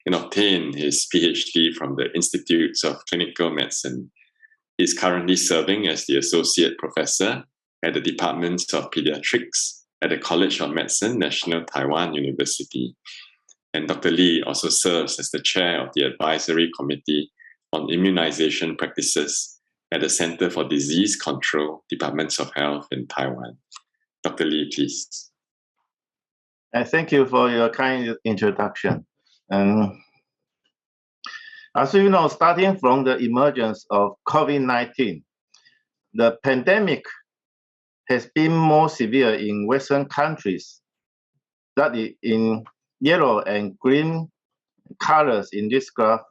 and obtained his PhD from the Institutes of Clinical Medicine. He is currently serving as the Associate Professor at the Department of Pediatrics at the College of Medicine, National Taiwan University. And Dr. Lee also serves as the chair of the Advisory Committee on Immunization Practices at the Center for Disease Control, Departments of Health in Taiwan. Dr. Lee, please. Thank you for your kind introduction. As you know, starting from the emergence of COVID-19, the pandemic has been more severe in Western countries, that is in yellow and green colors in this graph,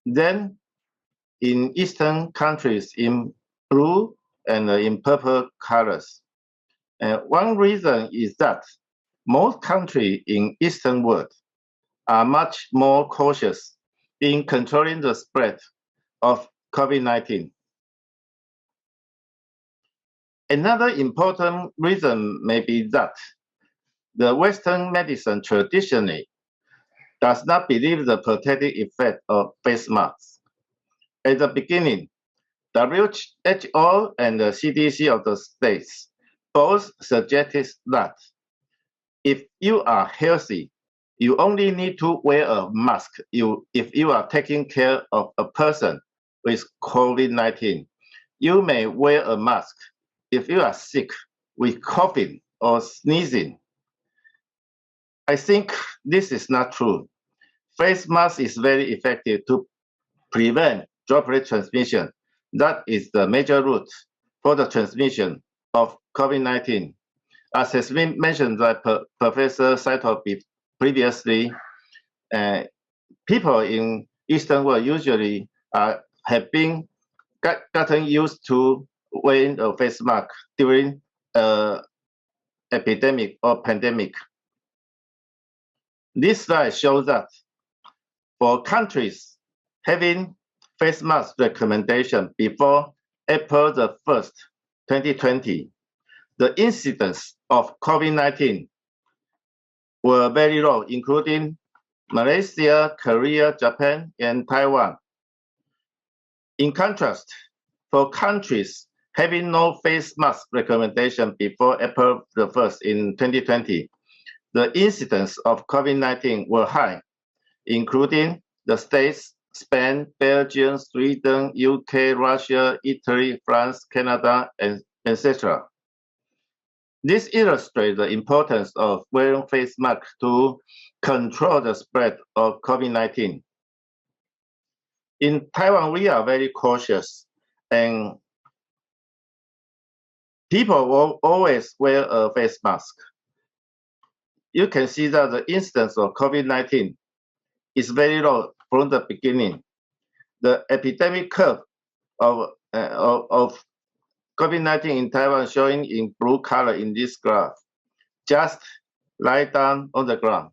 then in Eastern countries in blue and in purple colors. One reason is that most countries in Eastern world are much more cautious in controlling the spread of COVID-19. Another important reason may be that the Western medicine traditionally does not believe the protective effect of face masks. At the beginning, WHO and the CDC of the states both suggested that if you are healthy, you only need to wear a mask if you are taking care of a person with COVID-19. You may wear a mask if you are sick with coughing or sneezing. I think this is not true. Face mask is very effective to prevent droplet transmission. That is the major route for the transmission of COVID-19. As has been mentioned by Professor Saito previously, people in Eastern world usually have been gotten used to wearing a face mask during epidemic or pandemic. This slide shows that for countries having face mask recommendation before April the 1st, 2020, the incidence of COVID-19 were very low, including Malaysia, Korea, Japan, and Taiwan. In contrast, for countries having no face mask recommendation before April the 1st in 2020, the incidence of COVID-19 were high, including the states, Spain, Belgium, Sweden, UK, Russia, Italy, France, Canada, and etc. This illustrates the importance of wearing face masks to control the spread of COVID-19. In Taiwan, we are very cautious, and people will always wear a face mask. You can see that the incidence of COVID-19 is very low from the beginning. The epidemic curve of COVID-19 in Taiwan showing in blue color in this graph, just lie down on the ground.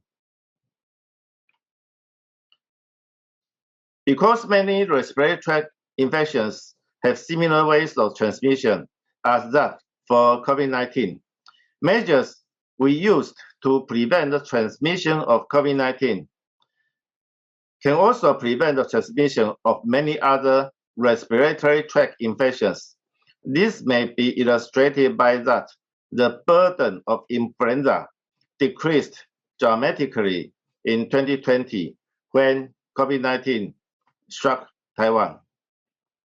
Because many respiratory tract infections have similar ways of transmission as that for COVID-19, measures we used to prevent the transmission of COVID-19 can also prevent the transmission of many other respiratory tract infections. This may be illustrated by that the burden of influenza decreased dramatically in 2020 when COVID-19 struck Taiwan.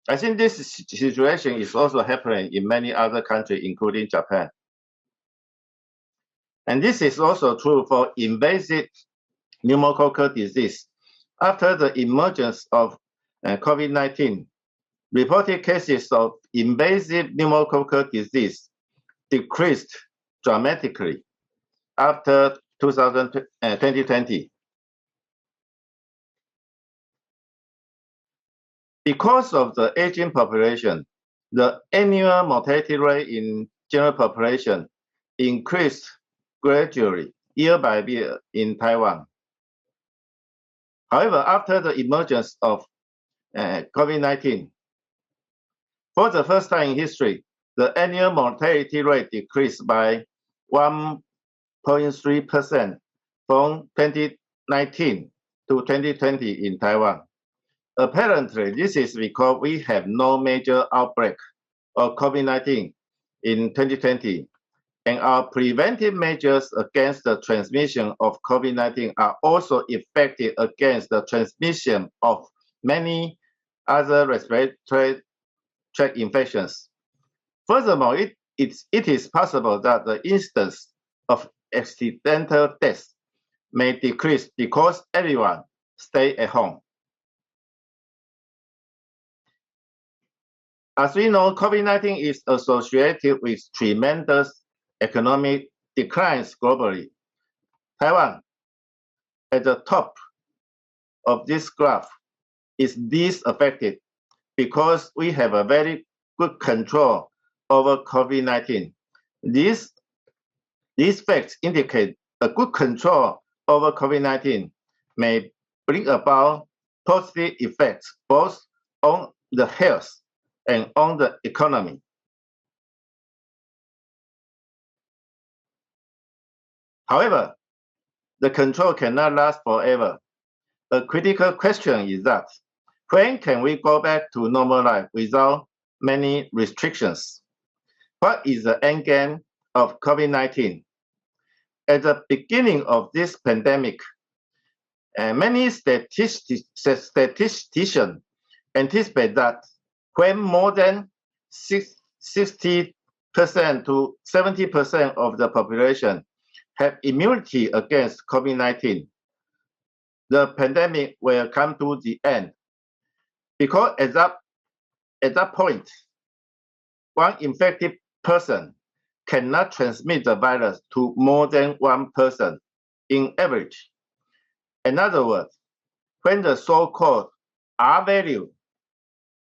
I think this situation is also happening in many other countries, including Japan. And this is also true for invasive pneumococcal disease. After the emergence of COVID-19, reported cases of invasive pneumococcal disease decreased dramatically after 2020. Because of the aging population, the annual mortality rate in general population increased gradually year by year in Taiwan. However, after the emergence of COVID-19, for the first time in history, the annual mortality rate decreased by 1.3% from 2019 to 2020 in Taiwan. Apparently, this is because we have no major outbreak of COVID-19 in 2020, and our preventive measures against the transmission of COVID-19 are also effective against the transmission of many other respiratory tract infections. Furthermore, it is possible that the instance of accidental deaths may decrease because everyone stays at home. As we know, COVID-19 is associated with tremendous economic declines globally. Taiwan, at the top of this graph, is least affected because we have a very good control over COVID-19. These facts indicate a good control over COVID-19 may bring about positive effects both on the health and on the economy. However, the control cannot last forever. A critical question is that when can we go back to normal life without many restrictions? What is the end game of COVID-19? At the beginning of this pandemic, many statisticians anticipate that when more than 60% to 70% of the population have immunity against COVID-19, the pandemic will come to the end. Because at that point, one infected person cannot transmit the virus to more than one person in average. In other words, when the so-called R value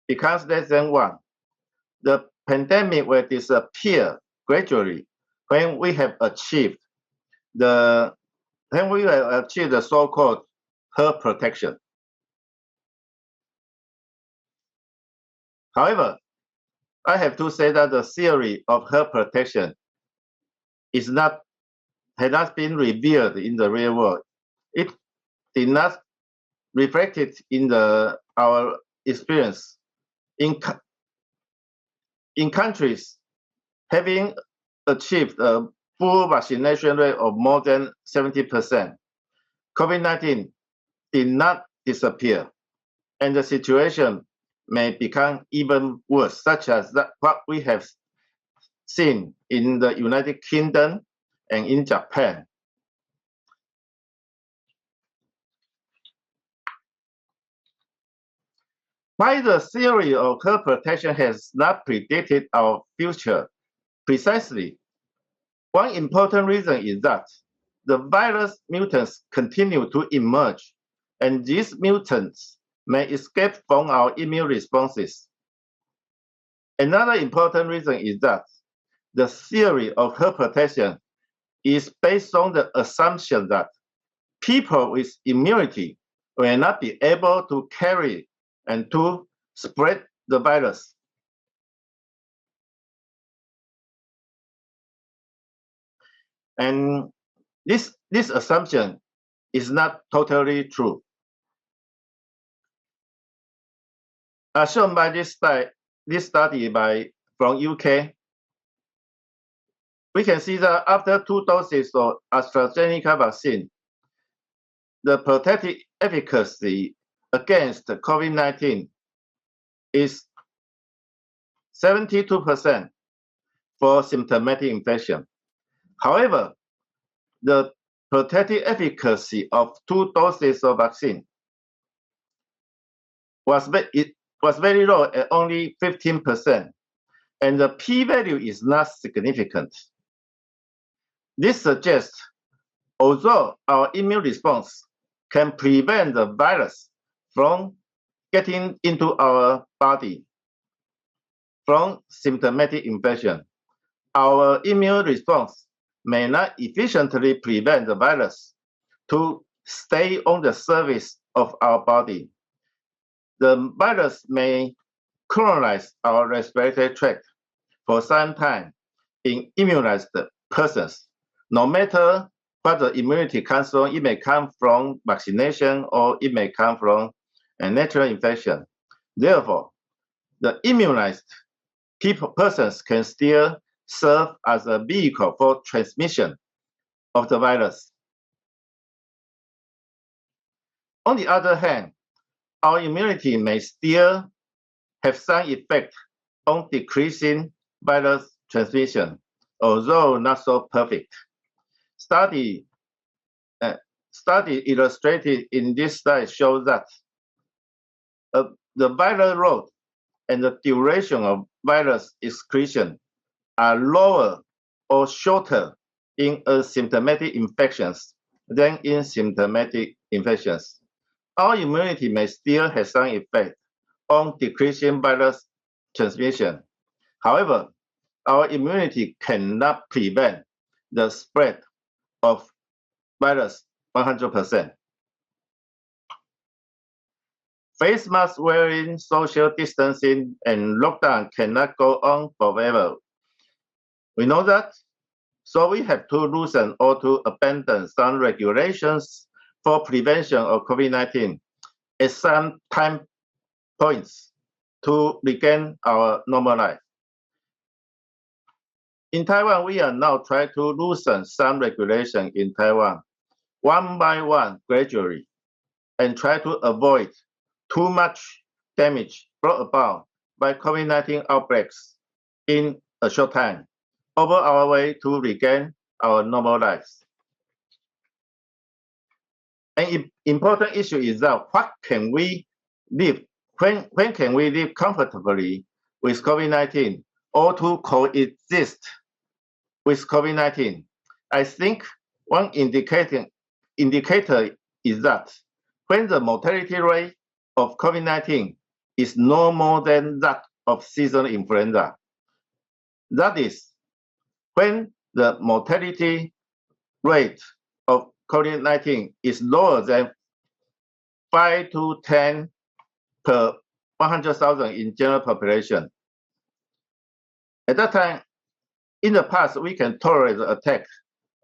becomes less than 1, the pandemic will disappear gradually when we have achieved the so-called herd protection. However, I have to say that the theory of herd protection has not been revealed in the real world. It did not reflect it in our experience. In countries having achieved a full vaccination rate of more than 70%, COVID-19 did not disappear, and the situation may become even worse, such as what we have seen in the United Kingdom and in Japan. While the theory of herd protection has not predicted our future precisely, one important reason is that the virus mutants continue to emerge and these mutants may escape from our immune responses. Another important reason is that the theory of herd protection is based on the assumption that people with immunity will not be able to carry and to spread the virus. And this assumption is not totally true. As shown by this study from UK, we can see that after 2 doses of AstraZeneca vaccine, the protective efficacy against COVID-19 is 72% for symptomatic infection. However, the protective efficacy of 2 doses of vaccine was very low at only 15%, and the p-value is not significant. This suggests, although our immune response can prevent the virus from getting into our body from symptomatic infection, our immune response may not efficiently prevent the virus to stay on the surface of our body. The virus may colonize our respiratory tract for some time in immunized persons. No matter what the immunity comes from, it may come from vaccination or it may come from a natural infection. Therefore, the immunized persons can still serve as a vehicle for transmission of the virus. On the other hand, our immunity may still have some effect on decreasing virus transmission, although not so perfect. Study illustrated in this slide shows that the viral load and the duration of virus excretion are lower or shorter in asymptomatic infections than in symptomatic infections. Our immunity may still have some effect on decreasing virus transmission. However, our immunity cannot prevent the spread of virus 100%. Face mask wearing, social distancing, and lockdown cannot go on forever. We know that, so we have to loosen or to abandon some regulations for prevention of COVID-19 at some time points to regain our normal life. In Taiwan, we are now trying to loosen some regulation in Taiwan, one by one, gradually, and try to avoid too much damage brought about by COVID-19 outbreaks in a short time, over our way to regain our normal lives. An important issue is that what can we live, when can we live comfortably with COVID-19 or to coexist with COVID-19? I think one indicator is that when the mortality rate of COVID-19 is no more than that of seasonal influenza, that is, when the mortality rate of COVID-19 is lower than 5 to 10 per 100,000 in general population. At that time, in the past, we can tolerate the attack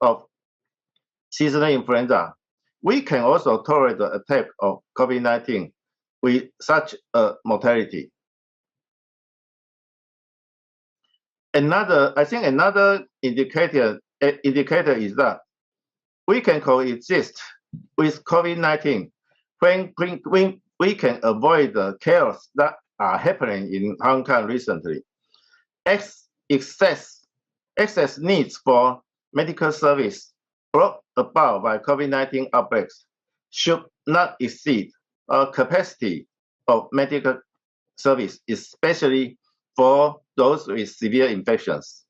of seasonal influenza. We can also tolerate the attack of COVID-19 with such a mortality. I think another indicator is that we can coexist with COVID-19 when we can avoid the chaos that are happening in Hong Kong recently. Excess needs for medical service brought about by COVID-19 outbreaks should not exceed our capacity of medical service, especially for those with severe infections.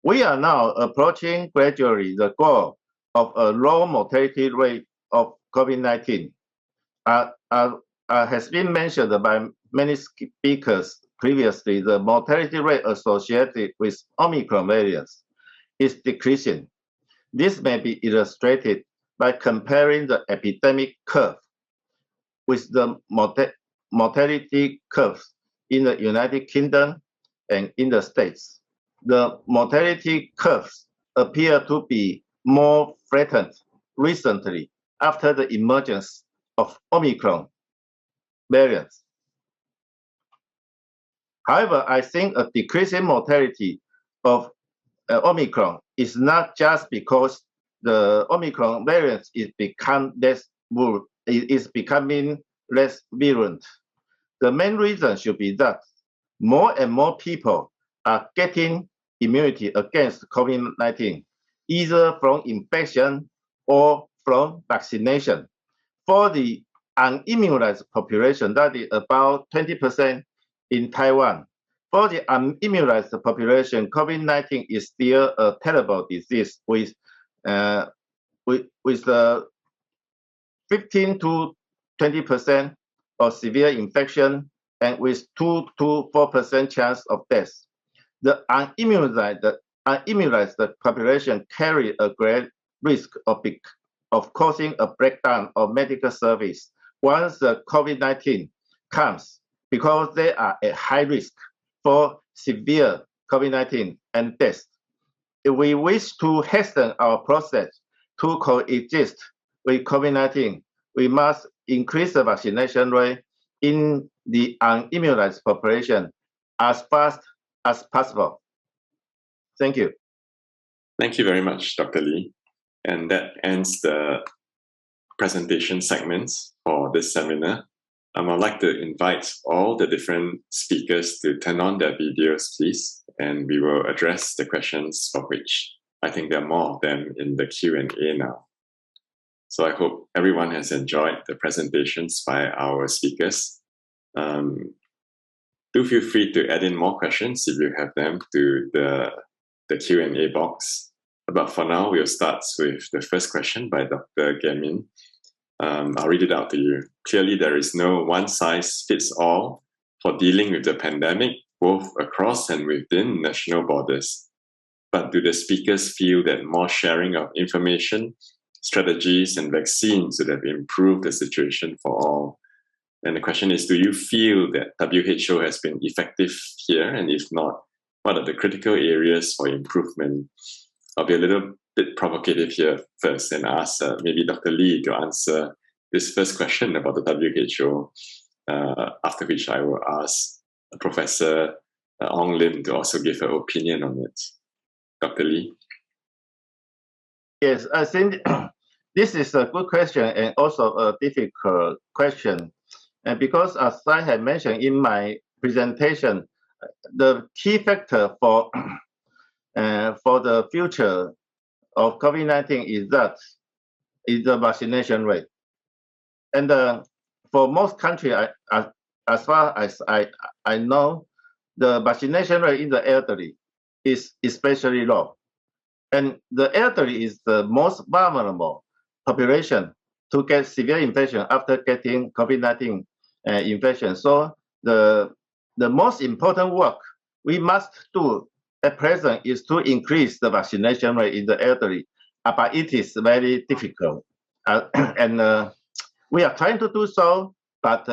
We are now approaching gradually the goal of a low mortality rate of COVID-19 has been mentioned by many speakers previously. The mortality rate associated with Omicron variants is decreasing. This may be illustrated by comparing the epidemic curve with the mortality curves in the United Kingdom and in the States. The mortality curves appear to be more flattened recently after the emergence of Omicron variants. However, I think a decreasing mortality of Omicron is not just because the Omicron variant is becoming less virulent. The main reason should be that more and more people are getting immunity against COVID-19, either from infection or from vaccination. For the unimmunized population, that is about 20% in Taiwan. For the unimmunized population, COVID-19 is still a terrible disease with 15 to 20% of severe infection and with 2 to 4% chance of death. The unimmunized population carry a great risk of causing a breakdown of medical service once the COVID-19 comes, because they are at high risk for severe COVID-19 and death. If we wish to hasten our process to coexist with COVID-19, we must increase the vaccination rate in the unimmunized population as fast as possible. Thank you. Thank you very much, Dr. Lee. And that ends the presentation segments for this seminar. I'd like to invite all the different speakers to turn on their videos, please, and we will address the questions, for which I think there are more of them in the Q&A now. So I hope everyone has enjoyed the presentations by our speakers. Do feel free to add in more questions if you have them to the Q&A box. But for now, we'll start with the first question by Dr. Gamin. I'll read it out to you. Clearly, there is no one-size-fits-all for dealing with the pandemic, both across and within national borders. But do the speakers feel that more sharing of information, strategies, and vaccines would have improved the situation for all? And the question is, do you feel that WHO has been effective here? And if not, what are the critical areas for improvement? I'll be a little bit provocative here first and ask maybe Dr. Lee to answer this first question about the WHO, after which I will ask Professor Ong Lim to also give her opinion on it. Dr. Lee? Yes, I think this is a good question and also a difficult question. And because as I had mentioned in my presentation, the key factor for the future of COVID-19 is the vaccination rate. And for most countries, as far as I know, the vaccination rate in the elderly is especially low. And the elderly is the most vulnerable population to get severe infection after getting COVID-19 infection. So the most important work we must do at present is to increase the vaccination rate in the elderly, but it is very difficult. And we are trying to do so, but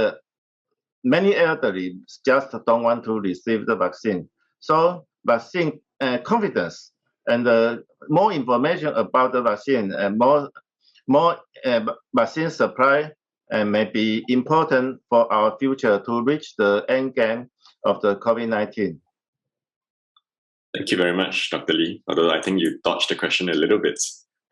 many elderly just don't want to receive the vaccine. So vaccine confidence and more information about the vaccine and more vaccine supply may be important for our future to reach the end game of the COVID-19. Thank you very much, Dr. Lee. Although I think you dodged the question a little bit.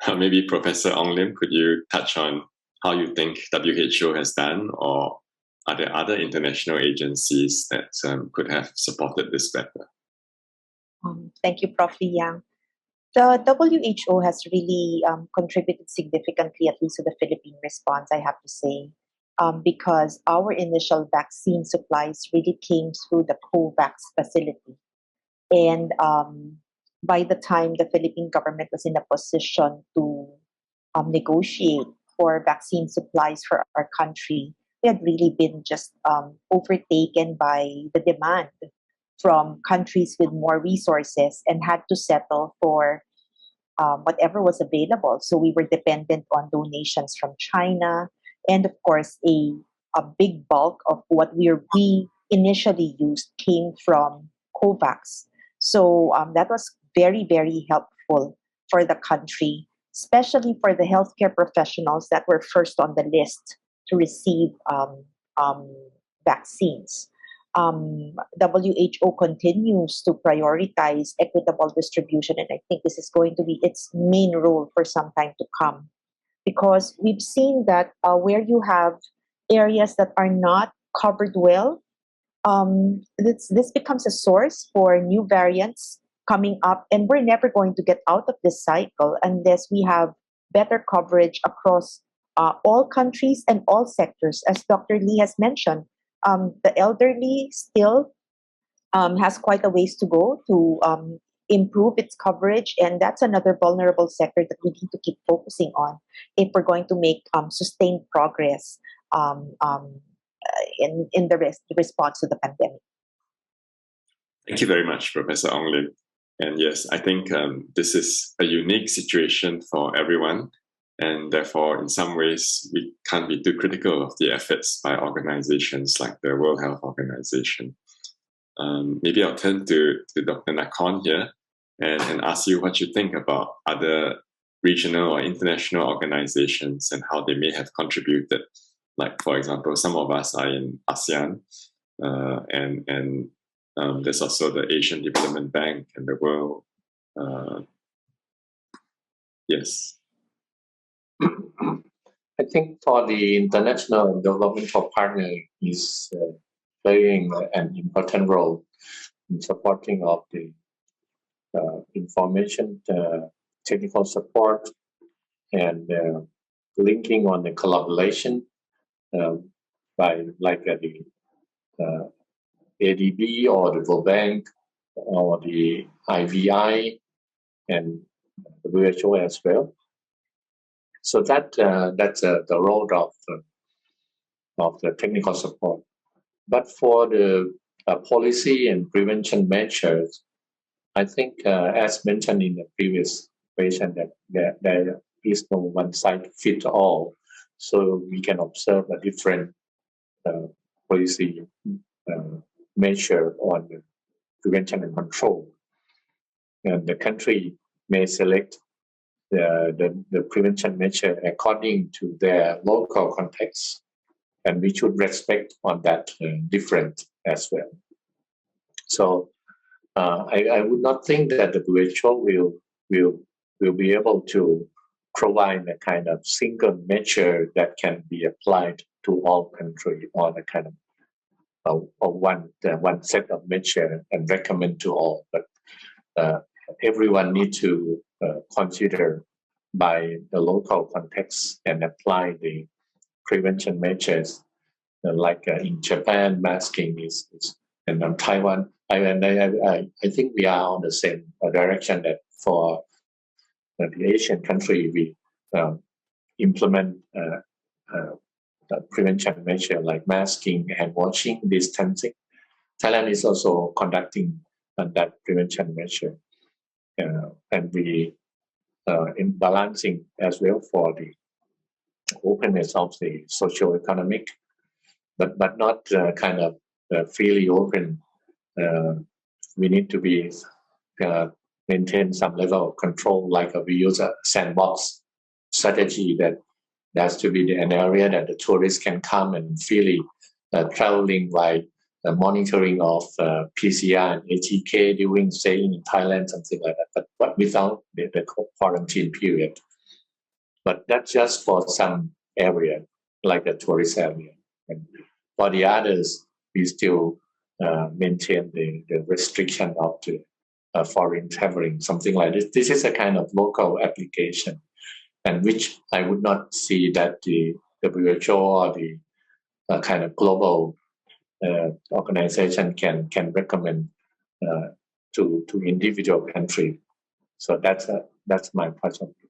Maybe Professor Ong Lim, could you touch on how you think WHO has done, or are there other international agencies that could have supported this better? Thank you, Prof. Lee Yang. The WHO has really contributed significantly, at least to the Philippine response, I have to say, because our initial vaccine supplies really came through the COVAX facility. And by the time the Philippine government was in a position to negotiate for vaccine supplies for our country, we had really been just overtaken by the demand from countries with more resources and had to settle for whatever was available. So we were dependent on donations from China, and of course, a big bulk of what we initially used came from COVAX. So that was very, very helpful for the country, especially for the healthcare professionals that were first on the list to receive vaccines. WHO continues to prioritize equitable distribution, and I think this is going to be its main role for some time to come, because we've seen that where you have areas that are not covered well, this becomes a source for new variants coming up, and we're never going to get out of this cycle unless we have better coverage across all countries and all sectors. As Dr. Lee has mentioned, the elderly still has quite a ways to go to improve its coverage, and that's another vulnerable sector that we need to keep focusing on if we're going to make sustained progress in the response to the pandemic. Thank you very much, Professor Ong Lim. And yes, I think this is a unique situation for everyone. And therefore, in some ways, we can't be too critical of the efforts by organizations like the World Health Organization. Maybe I'll turn to Dr. Nakorn here and ask you what you think about other regional or international organizations and how they may have contributed. Like, for example, some of us are in ASEAN, and there's also the Asian Development Bank and the World. Yes. I think for the international developmental partner is playing an important role in supporting of the information, technical support, and linking on the collaboration by like the ADB or the World Bank or the IVI and the WHO as well. So that's the role of the technical support. But for the policy and prevention measures, I think, as mentioned in the previous question, that there is no one size fits all. So we can observe a different policy measure on prevention and control. And the country may select the prevention measure according to their local context, and we should respect on that different as well. So I would not think that the WHO will be able to provide a kind of single measure that can be applied to all countries, or a kind of one set of measure and recommend to all. But everyone needs to consider by the local context and apply the prevention measures. Like in Japan, masking is and in Taiwan. I think we are on the same direction that for the Asian country, we implement prevention measure like masking, hand washing, distancing. Thailand is also conducting that prevention measure. And we in balancing as well for the openness of the socio-economic, but not kind of freely open. We need to be maintain some level of control, like we use a sandbox strategy that has to be an area that the tourists can come and freely traveling by monitoring of PCR and ATK during staying in Thailand, something like that, but without the quarantine period. But that's just for some area, like the tourist area. And for the others, we still maintain the restriction of the foreign traveling, something like this. This is a kind of local application, and which I would not see that the WHO or the kind of global organization can recommend to individual country. So that's my point of view.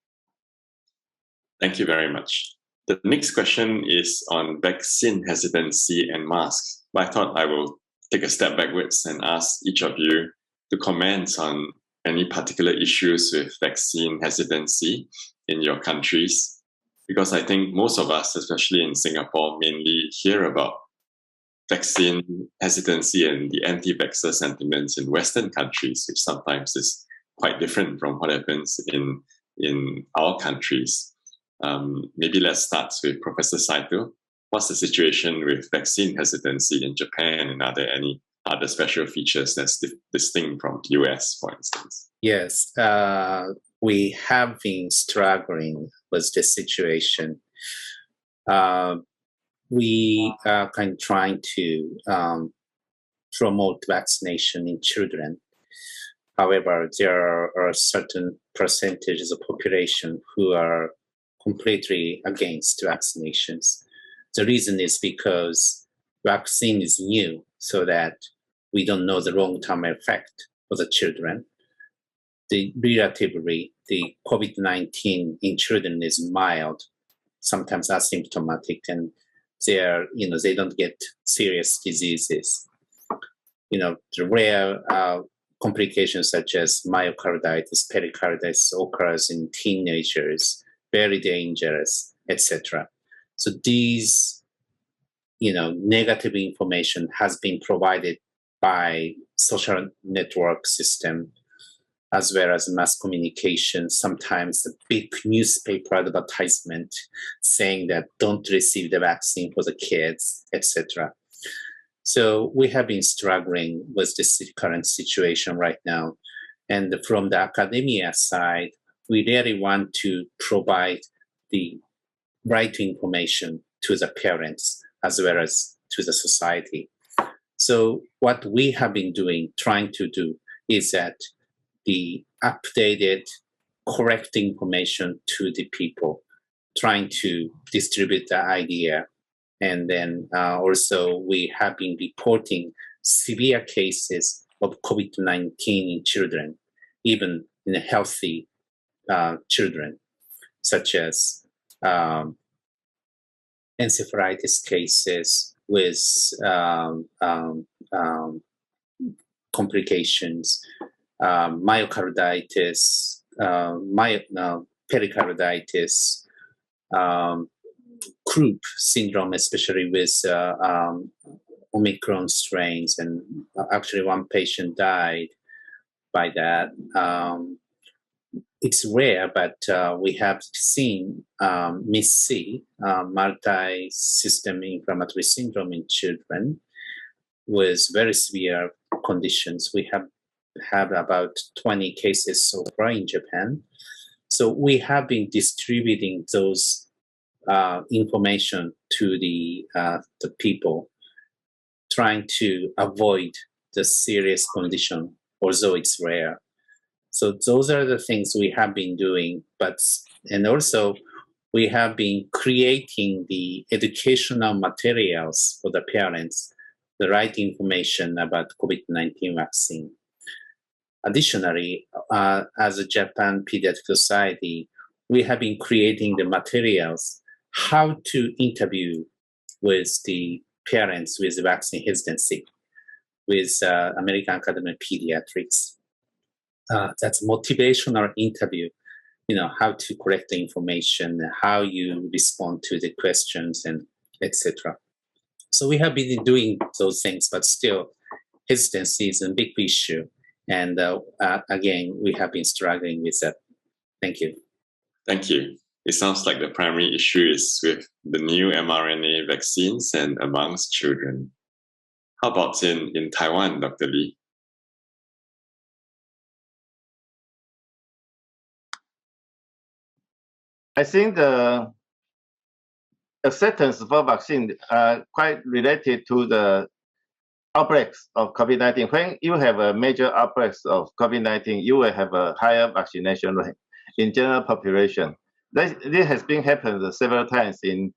Thank you very much. The next question is on vaccine hesitancy and masks. But I thought I will take a step backwards and ask each of you to comment on any particular issues with vaccine hesitancy in your countries, because I think most of us, especially in Singapore, mainly hear about vaccine hesitancy and the anti-vaxxer sentiments in Western countries, which sometimes is quite different from what happens in our countries. Maybe let's start with Professor Saito. What's the situation with vaccine hesitancy in Japan, and are there any other special features that's distinct from the US, for instance? Yes, we have been struggling with this situation. We are kind of trying to promote vaccination in children. However, there are certain percentages of population who are completely against vaccinations. The reason is because vaccine is new, so that we don't know the long-term effect for the children. Relatively, the COVID-19 in children is mild, sometimes asymptomatic, and they don't get serious diseases. The rare complications such as myocarditis, pericarditis occurs in teenagers, very dangerous, etc. So these, negative information has been provided by social network system, as well as mass communication, sometimes the big newspaper advertisement saying that don't receive the vaccine for the kids, etc. So we have been struggling with this current situation right now. And from the academia side, we really want to provide the right information to the parents as well as to the society. So what we have been trying to do is that the updated, correct information to the people, trying to distribute the idea. And then also we have been reporting severe cases of COVID-19 in children, even in healthy children, such as encephalitis cases with complications, myocarditis, pericarditis, croup syndrome, especially with Omicron strains. And actually one patient died by that. It's rare, but we have seen MIS-C, multi-system inflammatory syndrome in children with very severe conditions. We have about 20 cases so far in Japan. So we have been distributing those information to the people, trying to avoid the serious condition, although it's rare. So those are the things we have been doing, and also we have been creating the educational materials for the parents, the right information about COVID-19 vaccine. Additionally, as a Japan Pediatric Society, we have been creating the materials how to interview with the parents with vaccine hesitancy with American Academy of Pediatrics. That's motivational interview, how to collect the information, how you respond to the questions, and etc. So we have been doing those things, but still hesitancy is a big issue. And again, we have been struggling with that. Thank you. Thank you. It sounds like the primary issue is with the new mRNA vaccines and amongst children. How about in Taiwan, Dr. Lee? I think the acceptance for vaccine are quite related to the outbreaks of COVID-19. When you have a major outbreaks of COVID-19, you will have a higher vaccination rate in general population. This has been happened several times in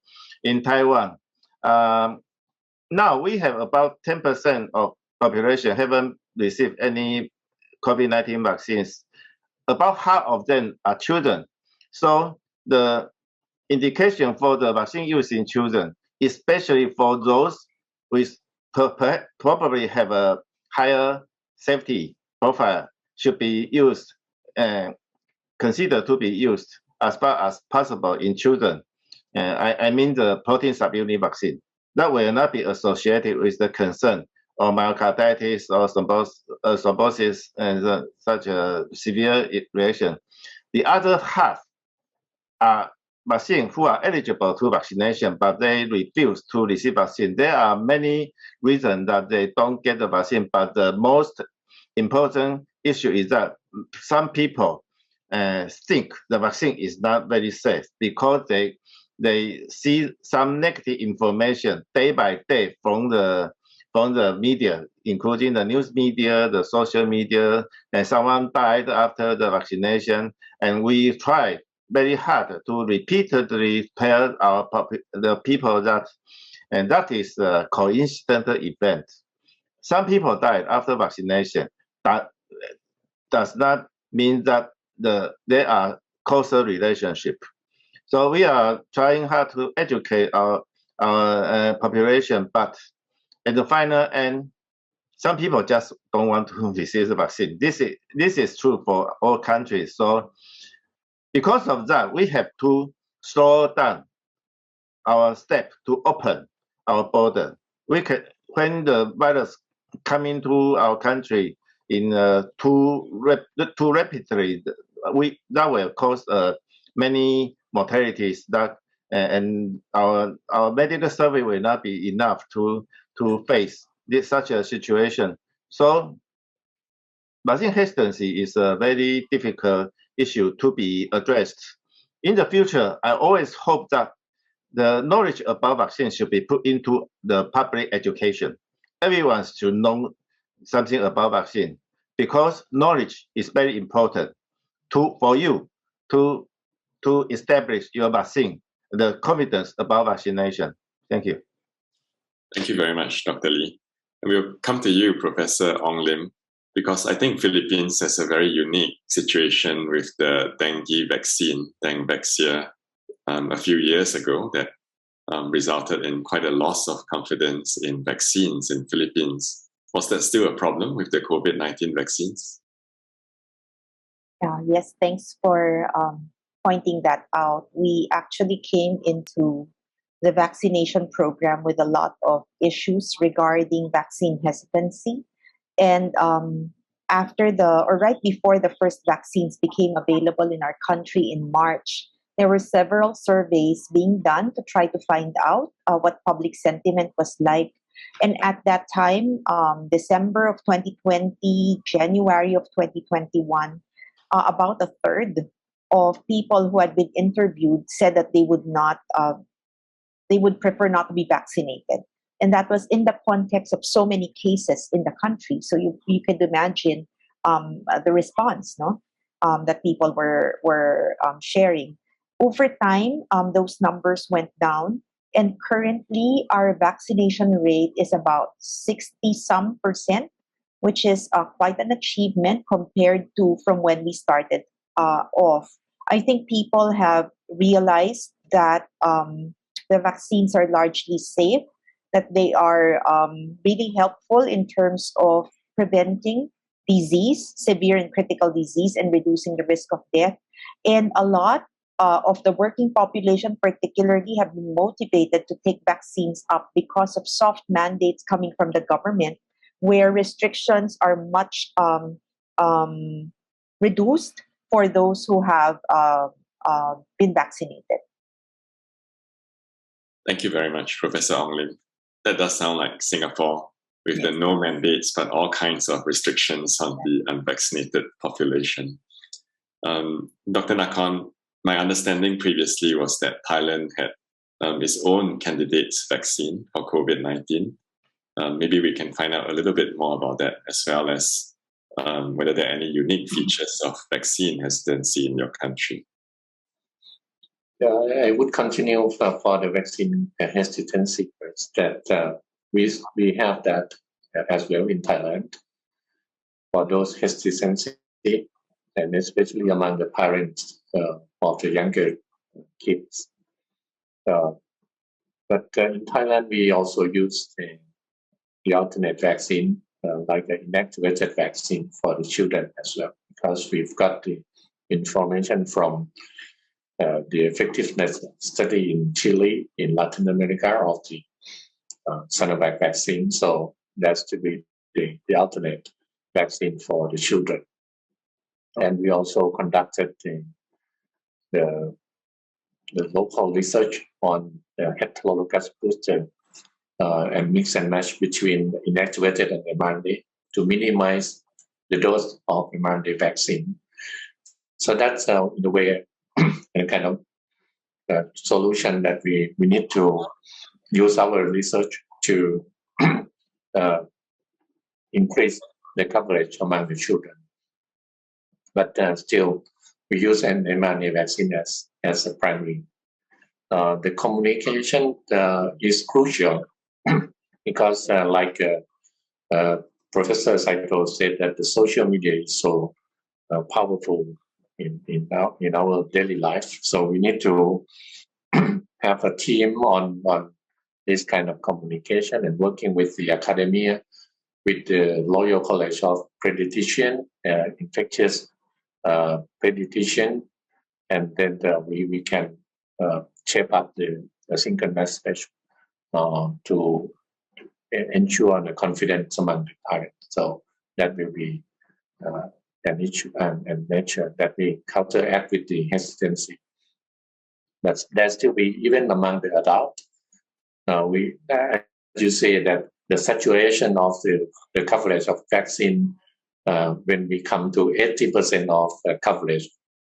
Taiwan. Now we have about 10% of population haven't received any COVID-19 vaccines. About half of them are children. So the indication for the vaccine use in children, especially for those with probably have a higher safety profile, should be used and considered to be used as far as possible in children. I mean the protein subunit vaccine. That will not be associated with the concern or myocarditis or thrombosis and such a severe reaction. The other half are vaccine who are eligible to vaccination, but they refuse to receive vaccine. There are many reasons that they don't get the vaccine, but the most important issue is that some people think the vaccine is not very safe because they see some negative information day by day from the media, including the news media, the social media, and someone died after the vaccination. And we try very hard to repeatedly tell the people that, and that is a coincidental event. Some people died after vaccination. That does not mean that there are causal relationship. So we are trying hard to educate our population, but at the final end, some people just don't want to receive the vaccine. This is true for all countries. So because of that, we have to slow down our step to open our border. When the virus come into our country in too rapidly, that will cause many mortalities that and our medical service will not be enough to face such a situation. So vaccine hesitancy is a very difficult issue to be addressed. In the future, I always hope that the knowledge about vaccines should be put into the public education. Everyone should know something about vaccine because knowledge is very important for you to establish your vaccine, the confidence about vaccination. Thank you. Thank you very much, Dr. Lee. And we'll come to you, Professor Ong Lim, because I think Philippines has a very unique situation with the dengue vaccine, Dengvaxia, a few years ago that resulted in quite a loss of confidence in vaccines in Philippines. Was that still a problem with the COVID-19 vaccines? Yes, thanks for pointing that out. We actually came into the vaccination program with a lot of issues regarding vaccine hesitancy. And right before the first vaccines became available in our country in March, there were several surveys being done to try to find out what public sentiment was like. And at that time, December of 2020, January of 2021, about a third of people who had been interviewed said that they would prefer not to be vaccinated. And that was in the context of so many cases in the country. So you could imagine the response that people were sharing. Over time, those numbers went down. And currently, our vaccination rate is about 60-some%, which is quite an achievement compared to from when we started off. I think people have realized that the vaccines are largely safe, that they are really helpful in terms of preventing disease, severe and critical disease, and reducing the risk of death. And a lot of the working population particularly have been motivated to take vaccines up because of soft mandates coming from the government, where restrictions are much reduced for those who have been vaccinated. Thank you very much, Professor Ong Lim. That does sound like Singapore, with the no mandates, but all kinds of restrictions on the unvaccinated population. Dr. Nakorn, my understanding previously was that Thailand had its own candidate vaccine for COVID-19. Maybe we can find out a little bit more about that, as well as whether there are any unique features of vaccine hesitancy in your country. I would continue for the vaccine hesitancy first, that we have that as well in Thailand for those hesitancy, and especially among the parents of the younger kids. But in Thailand, we also use the alternate vaccine, like the inactivated vaccine for the children as well, because we've got the information from the effectiveness study in Chile, in Latin America, of the Sinovac vaccine. So that's to be the alternate vaccine for the children. And we also conducted the local research on the heterologous booster and mix and match between inactivated and mRNA to minimize the dose of mRNA vaccine. So that's in a way a kind of solution that we need to use our research to increase the coverage among the children. But still, we use an mRNA vaccine as a primary. The communication is crucial because, like Professor Saito said, that the social media is so powerful in our daily life. So we need to have a team on this kind of communication and working with the academia, with the Royal College of Pediatricians, infectious pediatrician, and then we can shape up the single message to ensure the confidence among the parents. So that will be an issue and nature that we counteract with the hesitancy. But there still be, even among the adults, we, as you say, that the saturation of the coverage of vaccine, when we come to 80% of coverage,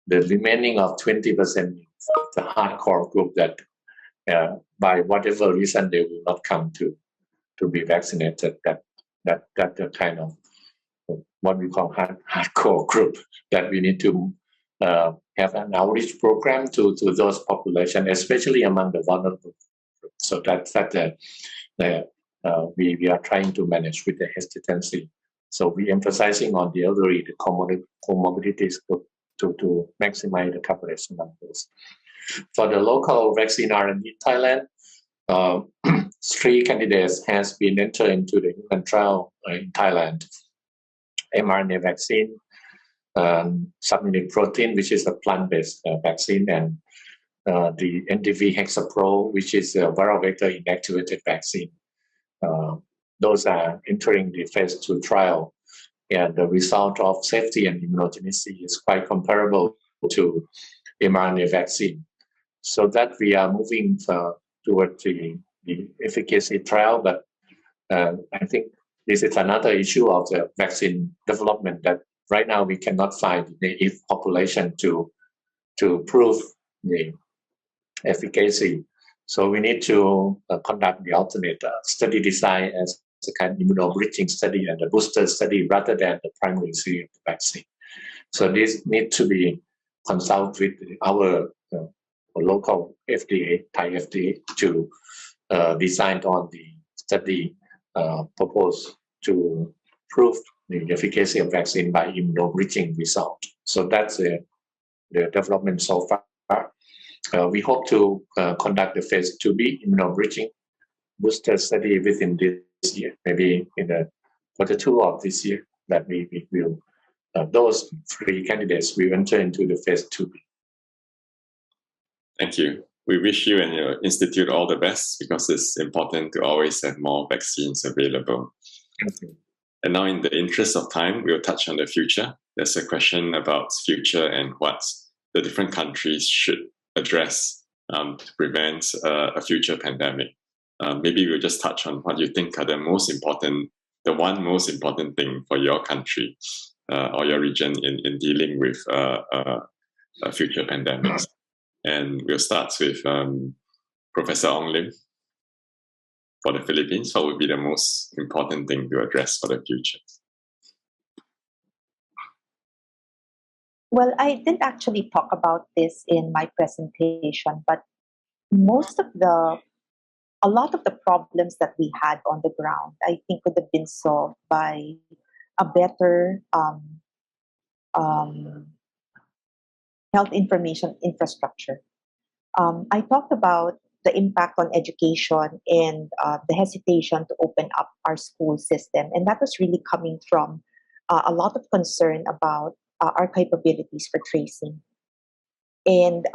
the remaining of 20%, the hardcore group that by whatever reason they will not come to be vaccinated, that the kind of what we call hardcore group that we need to have an outreach program to those population, especially among the vulnerable groups. So we are trying to manage with the hesitancy. So we emphasizing on the elderly, the comorbidities to maximize the coverage among those. For the local vaccine R&D in Thailand, 3 candidates has been entered into the human trial in Thailand. mRNA vaccine, subunit protein, which is a plant-based vaccine, and the NDV hexapro, which is a viral vector inactivated vaccine. Those are entering the phase 2 trial, and the result of safety and immunogenicity is quite comparable to mRNA vaccine. So that we are moving towards the efficacy trial, but I think this is another issue of the vaccine development, that right now we cannot find the naive population to prove the efficacy. So we need to conduct the alternate study design as a kind of immunobridging study and a booster study rather than the primary series of the vaccine. So this needs to be consulted with our local FDA, Thai FDA, to design on the study proposed to prove the efficacy of vaccine by immunobridging result. So that's the development so far. We hope to conduct the phase 2B immunobridging booster study within this year, maybe in the quarter 2 of this year, that we will, those 3 candidates will enter into the phase 2B. Thank you. We wish you and your institute all the best, because it's important to always have more vaccines available. Thank you. And now, in the interest of time, we'll touch on the future. There's a question about future and what the different countries should address to prevent a future pandemic. Maybe we'll just touch on what you think are the one most important thing for your country or your region in dealing with future pandemics. And we'll start with Professor Ong Lim. For the Philippines, what would be the most important thing to address for the future? Well, I didn't actually talk about this in my presentation, but a lot of the problems that we had on the ground, I think, could have been solved by a better health information infrastructure. I talked about the impact on education and the hesitation to open up our school system. And that was really coming from a lot of concern about our capabilities for tracing. And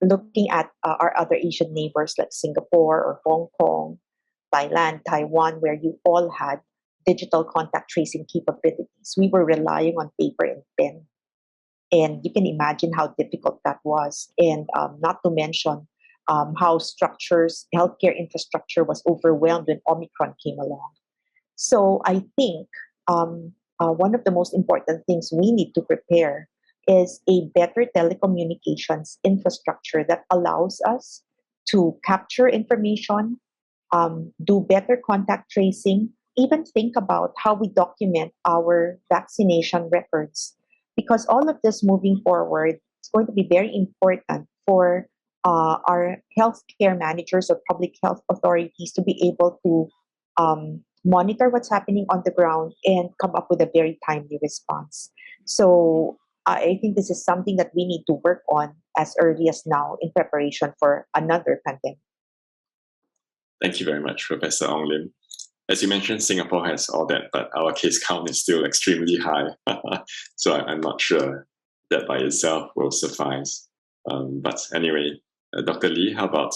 looking at our other Asian neighbors like Singapore or Hong Kong, Thailand, Taiwan, where you all had digital contact tracing capabilities, we were relying on paper and pen. And you can imagine how difficult that was. And not to mention how healthcare infrastructure was overwhelmed when Omicron came along. So I think one of the most important things we need to prepare is a better telecommunications infrastructure that allows us to capture information, do better contact tracing, even think about how we document our vaccination records. Because all of this moving forward is going to be very important for our healthcare managers or public health authorities to be able to monitor what's happening on the ground and come up with a very timely response. So I think this is something that we need to work on as early as now in preparation for another pandemic. Thank you very much, Professor Ong Lim. As you mentioned, Singapore has all that, but our case count is still extremely high. So I'm not sure that by itself will suffice. But anyway, Dr. Lee, how about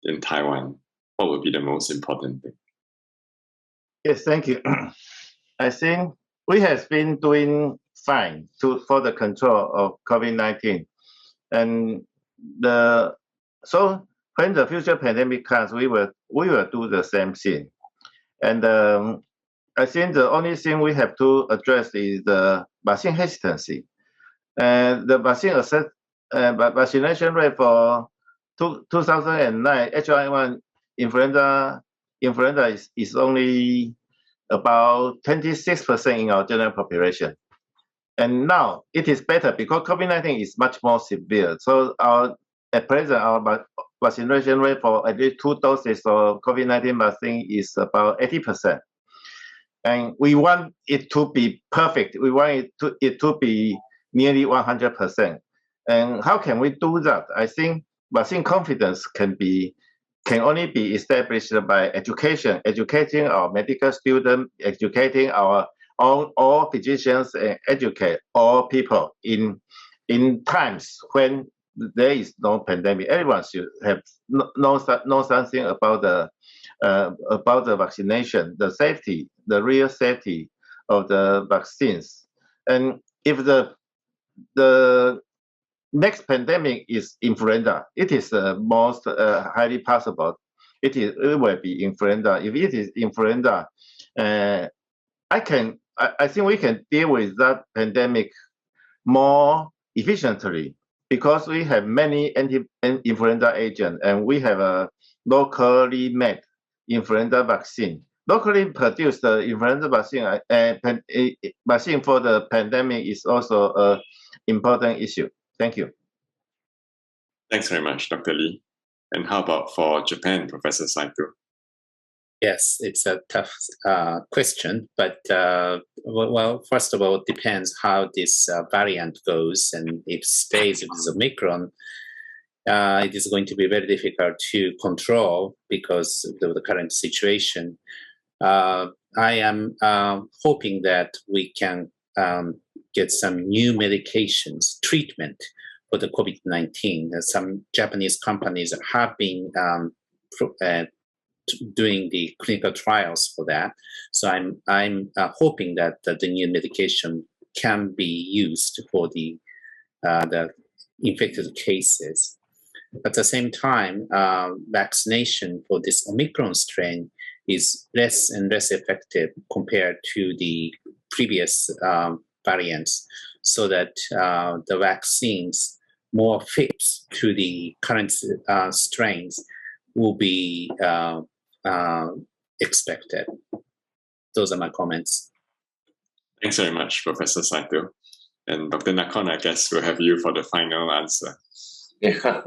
in Taiwan? What would be the most important thing? Yes, thank you. I think we have been doing fine for the control of COVID-19. And so when the future pandemic comes, we will do the same thing. And I think the only thing we have to address is the vaccine hesitancy. The vaccination rate for 2009 H1N1 influenza is only about 26% in our general population. And now it is better because COVID-19 is much more severe. So at present, our vaccination rate for at least 2 doses of COVID-19 vaccine is about 80%. And we want it to be perfect. We want it to be nearly 100%. And how can we do that? I think vaccine confidence can only be established by educating our medical students, educating all physicians, and educate all people in times when there is no pandemic. Everyone should have know something about the vaccination, the safety, the real safety of the vaccines. And if the next pandemic is influenza, it is the most highly possible. It will be influenza. If it is influenza, I think we can deal with that pandemic more efficiently because we have many anti-influenza agents and we have a locally made influenza vaccine. Locally produced influenza vaccine for the pandemic is also an important issue. Thank you. Thanks very much, Dr. Lee. And how about for Japan, Professor Saito? Yes, it's a tough question, but well, first of all, it depends how this variant goes, and if it stays with Omicron, it is going to be very difficult to control because of the current situation. I am hoping that we can get some new medications, treatment for the COVID-19. Some Japanese companies have been doing the clinical trials for that. So I'm hoping that the new medication can be used for the infected cases. At the same time, vaccination for this Omicron strain is less and less effective compared to the previous variants, so that the vaccines more fit to the current strains will be expected. Those are my comments. Thanks very much, Professor Saito. And Dr. Nakon, I guess we'll have you for the final answer. Yeah,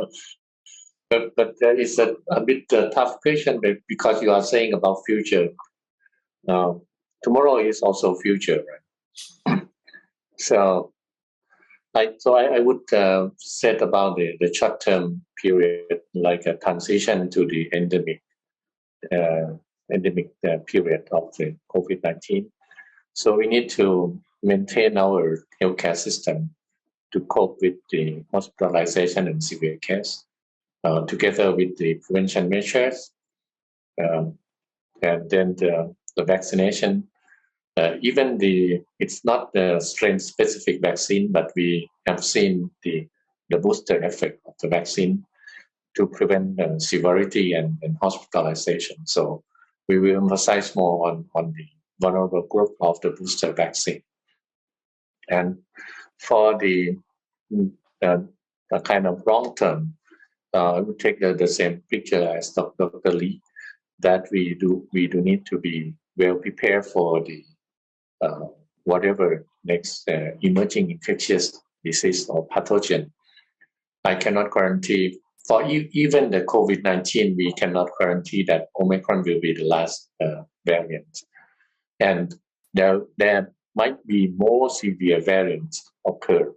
but it's a bit tough question because you are saying about future. Tomorrow is also future, right? So I would say about the short-term period, like a transition to the endemic period of the COVID-19. So we need to maintain our healthcare system to cope with the hospitalization and severe case, together with the prevention measures, and then the vaccination. It's not the strain-specific vaccine, but we have seen the booster effect of the vaccine to prevent severity and hospitalization. So we will emphasize more on the vulnerable group of the booster vaccine. And for the kind of long term, I would take the same picture as Dr. Lee, that we do need to be well prepared for the whatever next emerging infectious disease or pathogen. I cannot guarantee for even the COVID-19, we cannot guarantee that Omicron will be the last variant. And there might be more severe variants occur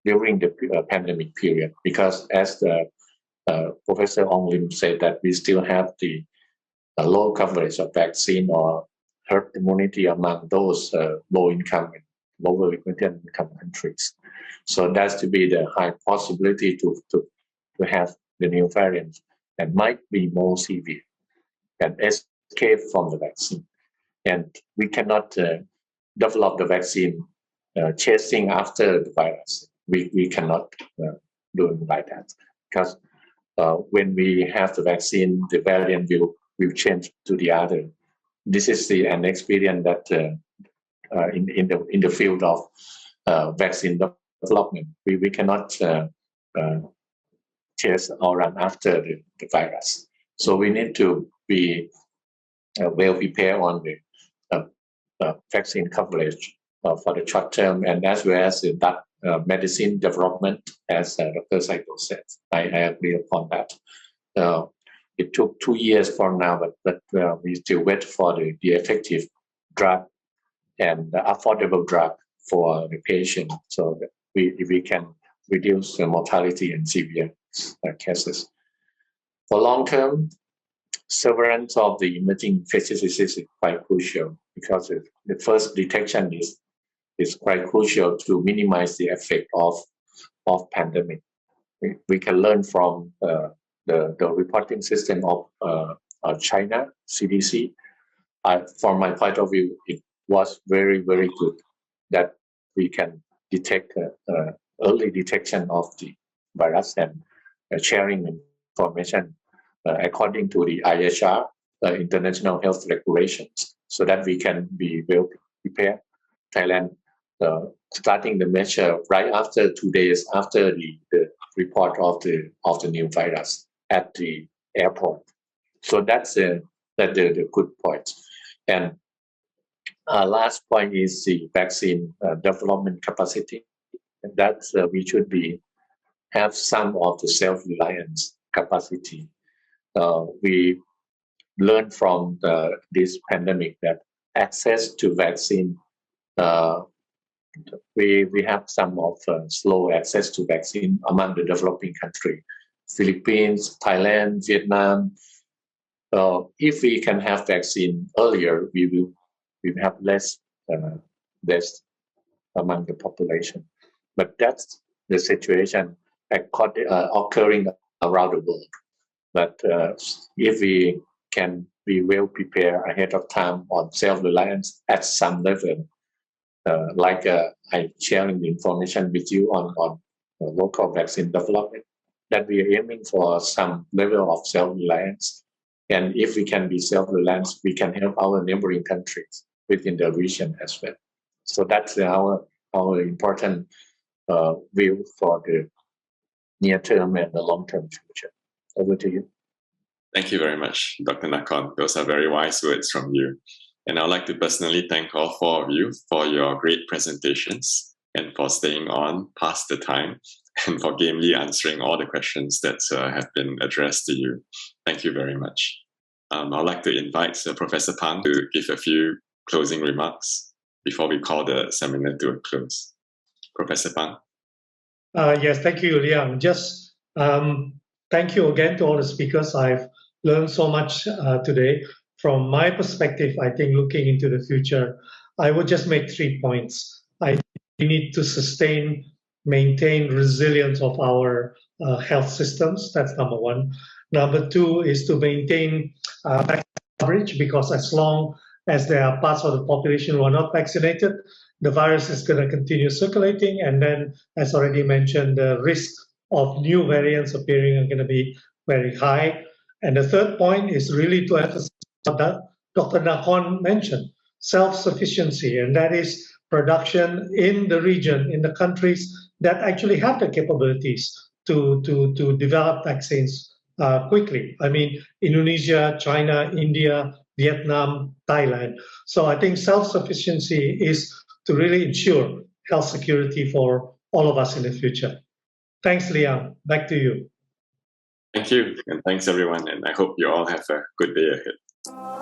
during the pandemic period, because as the Professor Ong Lim said, that we still have the low coverage of vaccine or herd immunity among those low income and lower middle income countries. So that's to be the high possibility to have the new variant and might be more severe and escape from the vaccine. And we cannot develop the vaccine chasing after the virus. We cannot do it like that, because when we have the vaccine, the variant will change to the other. This is an experience that in the field of vaccine development, we cannot chase or run after the virus. So we need to be well prepared on the vaccine coverage for the short term, and as well as that medicine development, as Dr. Saito said. I agree upon that. It took 2 years from now, but we still wait for the effective drug and the affordable drug for the patient, so that we can reduce the mortality and severe cases. For long term, surveillance of the emerging infectious disease is quite crucial, because the first detection is quite crucial to minimize the effect of pandemic. We can learn from the reporting system of China, CDC. From my point of view, it was very, very good that we can detect early detection of the virus and sharing information according to the IHR, International Health Regulations, so that we can be well prepared. Thailand starting the measure right after 2 days after the report of the new virus at the airport. So that's the good point. And last point is the vaccine development capacity. And that's we should have some of the self-reliance capacity. We learned from this pandemic that access to vaccine, we have some of slow access to vaccine among the developing country, Philippines, Thailand, Vietnam. If we can have vaccine earlier, we will have less deaths among the population. But that's the situation occurring around the world. But if we can be well prepared ahead of time on self-reliance at some level, like I'm sharing the information with you on local vaccine development, that we are aiming for some level of self-reliance. And if we can be self-reliant, we can help our neighboring countries within the region as well. So that's our important view for the near-term and the long-term future. Over to you. Thank you very much, Dr. Nakon. Those are very wise words from you. And I'd like to personally thank all four of you for your great presentations and for staying on past the time and for gamely answering all the questions that have been addressed to you. Thank you very much. I'd like to invite Professor Pang to give a few closing remarks before we call the seminar to a close. Professor Pang. Yes, thank you, Liang. Just thank you again to all the speakers. I've learned so much today. From my perspective, I think looking into the future, I would just make 3 points. We need to sustain, maintain resilience of our health systems. That's number one. Number two is to maintain vaccine coverage, because as long as there are parts of the population who are not vaccinated, the virus is going to continue circulating. And then, as already mentioned, the risk of new variants appearing are going to be very high. And the third point is really to emphasize what Dr. Nakhon mentioned, self-sufficiency, and that is production in the region, in the countries that actually have the capabilities to develop vaccines quickly. I mean, Indonesia, China, India, Vietnam, Thailand. So I think self-sufficiency is to really ensure health security for all of us in the future. Thanks, Liang. Back to you. Thank you, and thanks everyone, and I hope you all have a good day ahead.